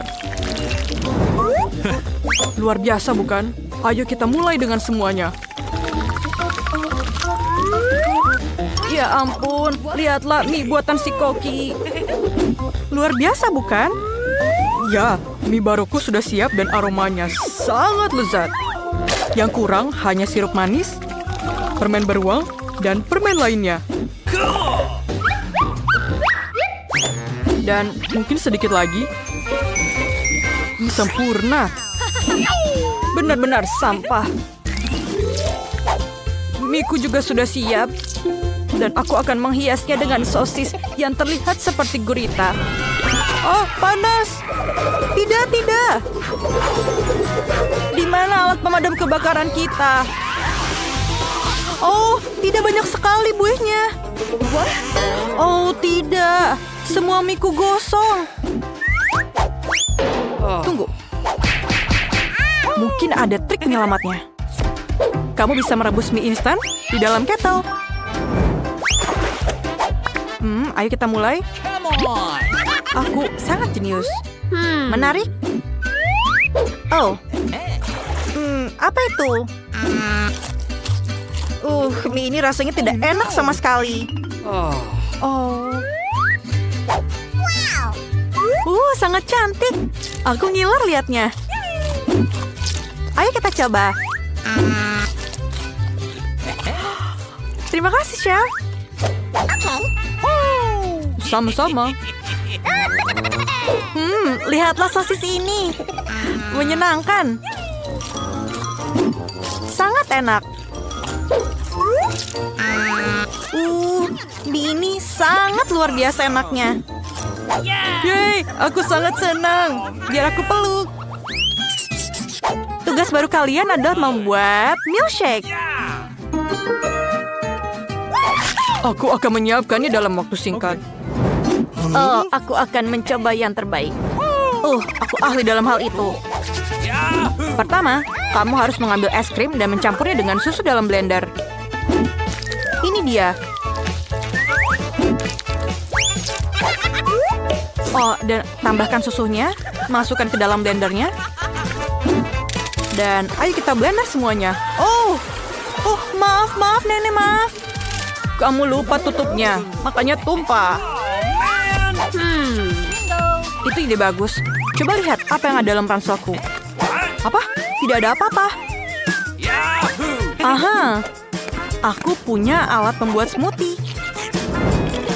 Luar biasa, bukan? Ayo kita mulai dengan semuanya. Ya ampun, lihatlah mie buatan si Koki. Luar biasa, bukan? Ya, mie baruku sudah siap dan aromanya sangat lezat. Yang kurang hanya sirup manis, permen beruang, dan permen lainnya. Dan mungkin sedikit lagi. Ini sempurna. Benar-benar sampah. Miku juga sudah siap. Dan aku akan menghiasnya dengan sosis yang terlihat seperti gurita. Oh, panas. Tidak. Di mana alat pemadam kebakaran kita? Oh, tidak banyak sekali buihnya. Oh, tidak. Semua miku gosong. Tunggu. Mungkin ada trik penyelamatnya. Kamu bisa merebus mie instan di dalam kettle. Ayo kita mulai. Aku sangat jenius. Menarik? Oh. Apa itu? Mie ini rasanya tidak enak sama sekali. Oh. Sangat cantik. Aku ngiler liatnya. Ayo kita coba. Terima kasih, Chef. Sama-sama. Lihatlah sosis ini. Menyenangkan. Sangat enak. Mie ini sangat luar biasa enaknya. Yeay, aku sangat senang. Biar aku peluk. Tugas baru kalian adalah membuat milkshake. Aku akan menyiapkannya dalam waktu singkat. Aku akan mencoba yang terbaik. Aku ahli dalam hal itu. Pertama, kamu harus mengambil es krim dan mencampurnya dengan susu dalam blender. Ini dia. Dan tambahkan susunya, masukkan ke dalam blendernya. Dan ayo kita blender semuanya. Maaf, Nenek, maaf. Kamu lupa tutupnya, makanya tumpah. Itu ide bagus. Coba lihat apa yang ada dalam ranselku. Apa? Tidak ada apa-apa. Aha, aku punya alat pembuat smoothie.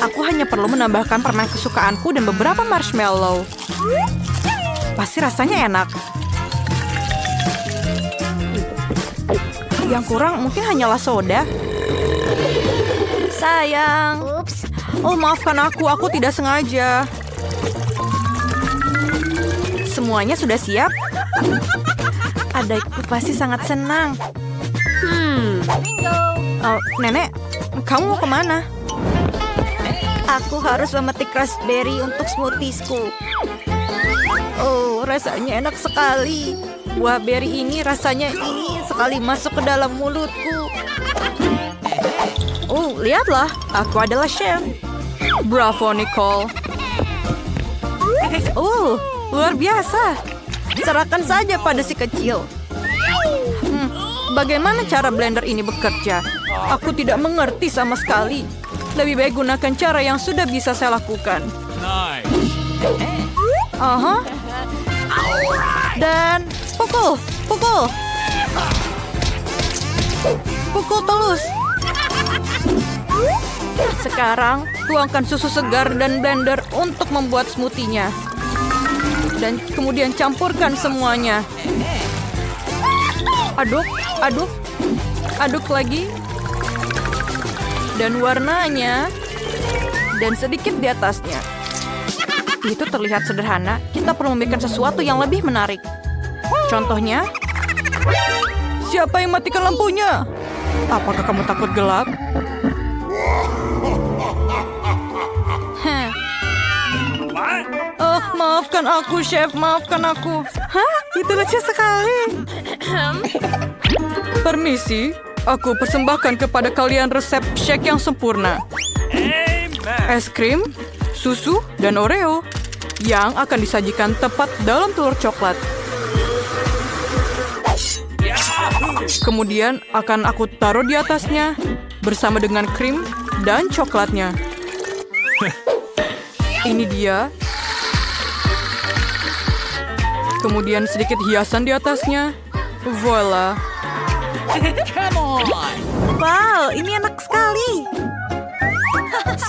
Aku hanya perlu menambahkan permen kesukaanku dan beberapa marshmallow. Pasti rasanya enak. Yang kurang mungkin hanyalah soda. Sayang. Oops. Oh, maafkan aku tidak sengaja. Semuanya sudah siap? Adikku pasti sangat senang. Oh, Nenek, kamu mau kemana? Aku harus memetik raspberry untuk smoothiesku. Oh, rasanya enak sekali. Buah berry ini rasanya ingin sekali masuk ke dalam mulutku. Oh, lihatlah, aku adalah chef. Bravo, Nicole. Oh, luar biasa. Serahkan saja pada si kecil. Bagaimana cara blender ini bekerja? Aku tidak mengerti sama sekali. Lebih baik gunakan cara yang sudah bisa saya lakukan. Nice. Aha. Dan pukul. Pukul terus. Sekarang, tuangkan susu segar dan blender untuk membuat smoothie-nya. Dan kemudian campurkan semuanya. Aduk lagi. Dan warnanya. Dan sedikit di atasnya. Itu terlihat sederhana. Kita perlu membuat sesuatu yang lebih menarik. Contohnya, siapa yang matikan lampunya? Apakah kamu takut gelap? Oh, maafkan aku, Chef. Maafkan aku. Hah? Itu lucu sekali. Permisi, aku persembahkan kepada kalian resep shake yang sempurna. Es krim, susu, dan Oreo yang akan disajikan tepat dalam telur coklat. Kemudian akan aku taruh di atasnya bersama dengan krim dan coklatnya. Ini dia. Kemudian sedikit hiasan di atasnya. Voila. Come on. Wow, ini enak sekali.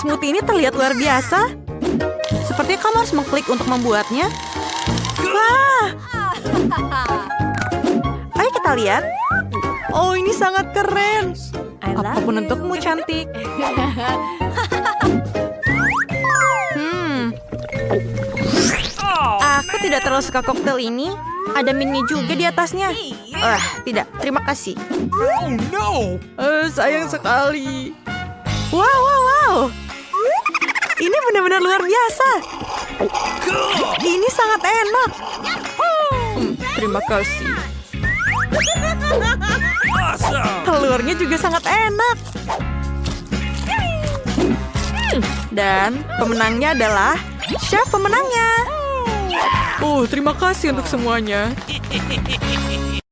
Smoothie ini terlihat luar biasa. Sepertinya kamu harus mengklik untuk membuatnya. Wah. Ayo kita lihat. Oh, ini sangat keren. Apapun untukmu, cantik. Aku tidak terlalu suka koktail ini. Ada mini juga di atasnya. Tidak. Terima kasih. Oh no. Sayang sekali. Wow. Ini benar-benar luar biasa. Ini sangat enak. Terima kasih. Awesome. Telurnya juga sangat enak. Dan pemenangnya adalah chef pemenangnya. Oh, terima kasih untuk semuanya.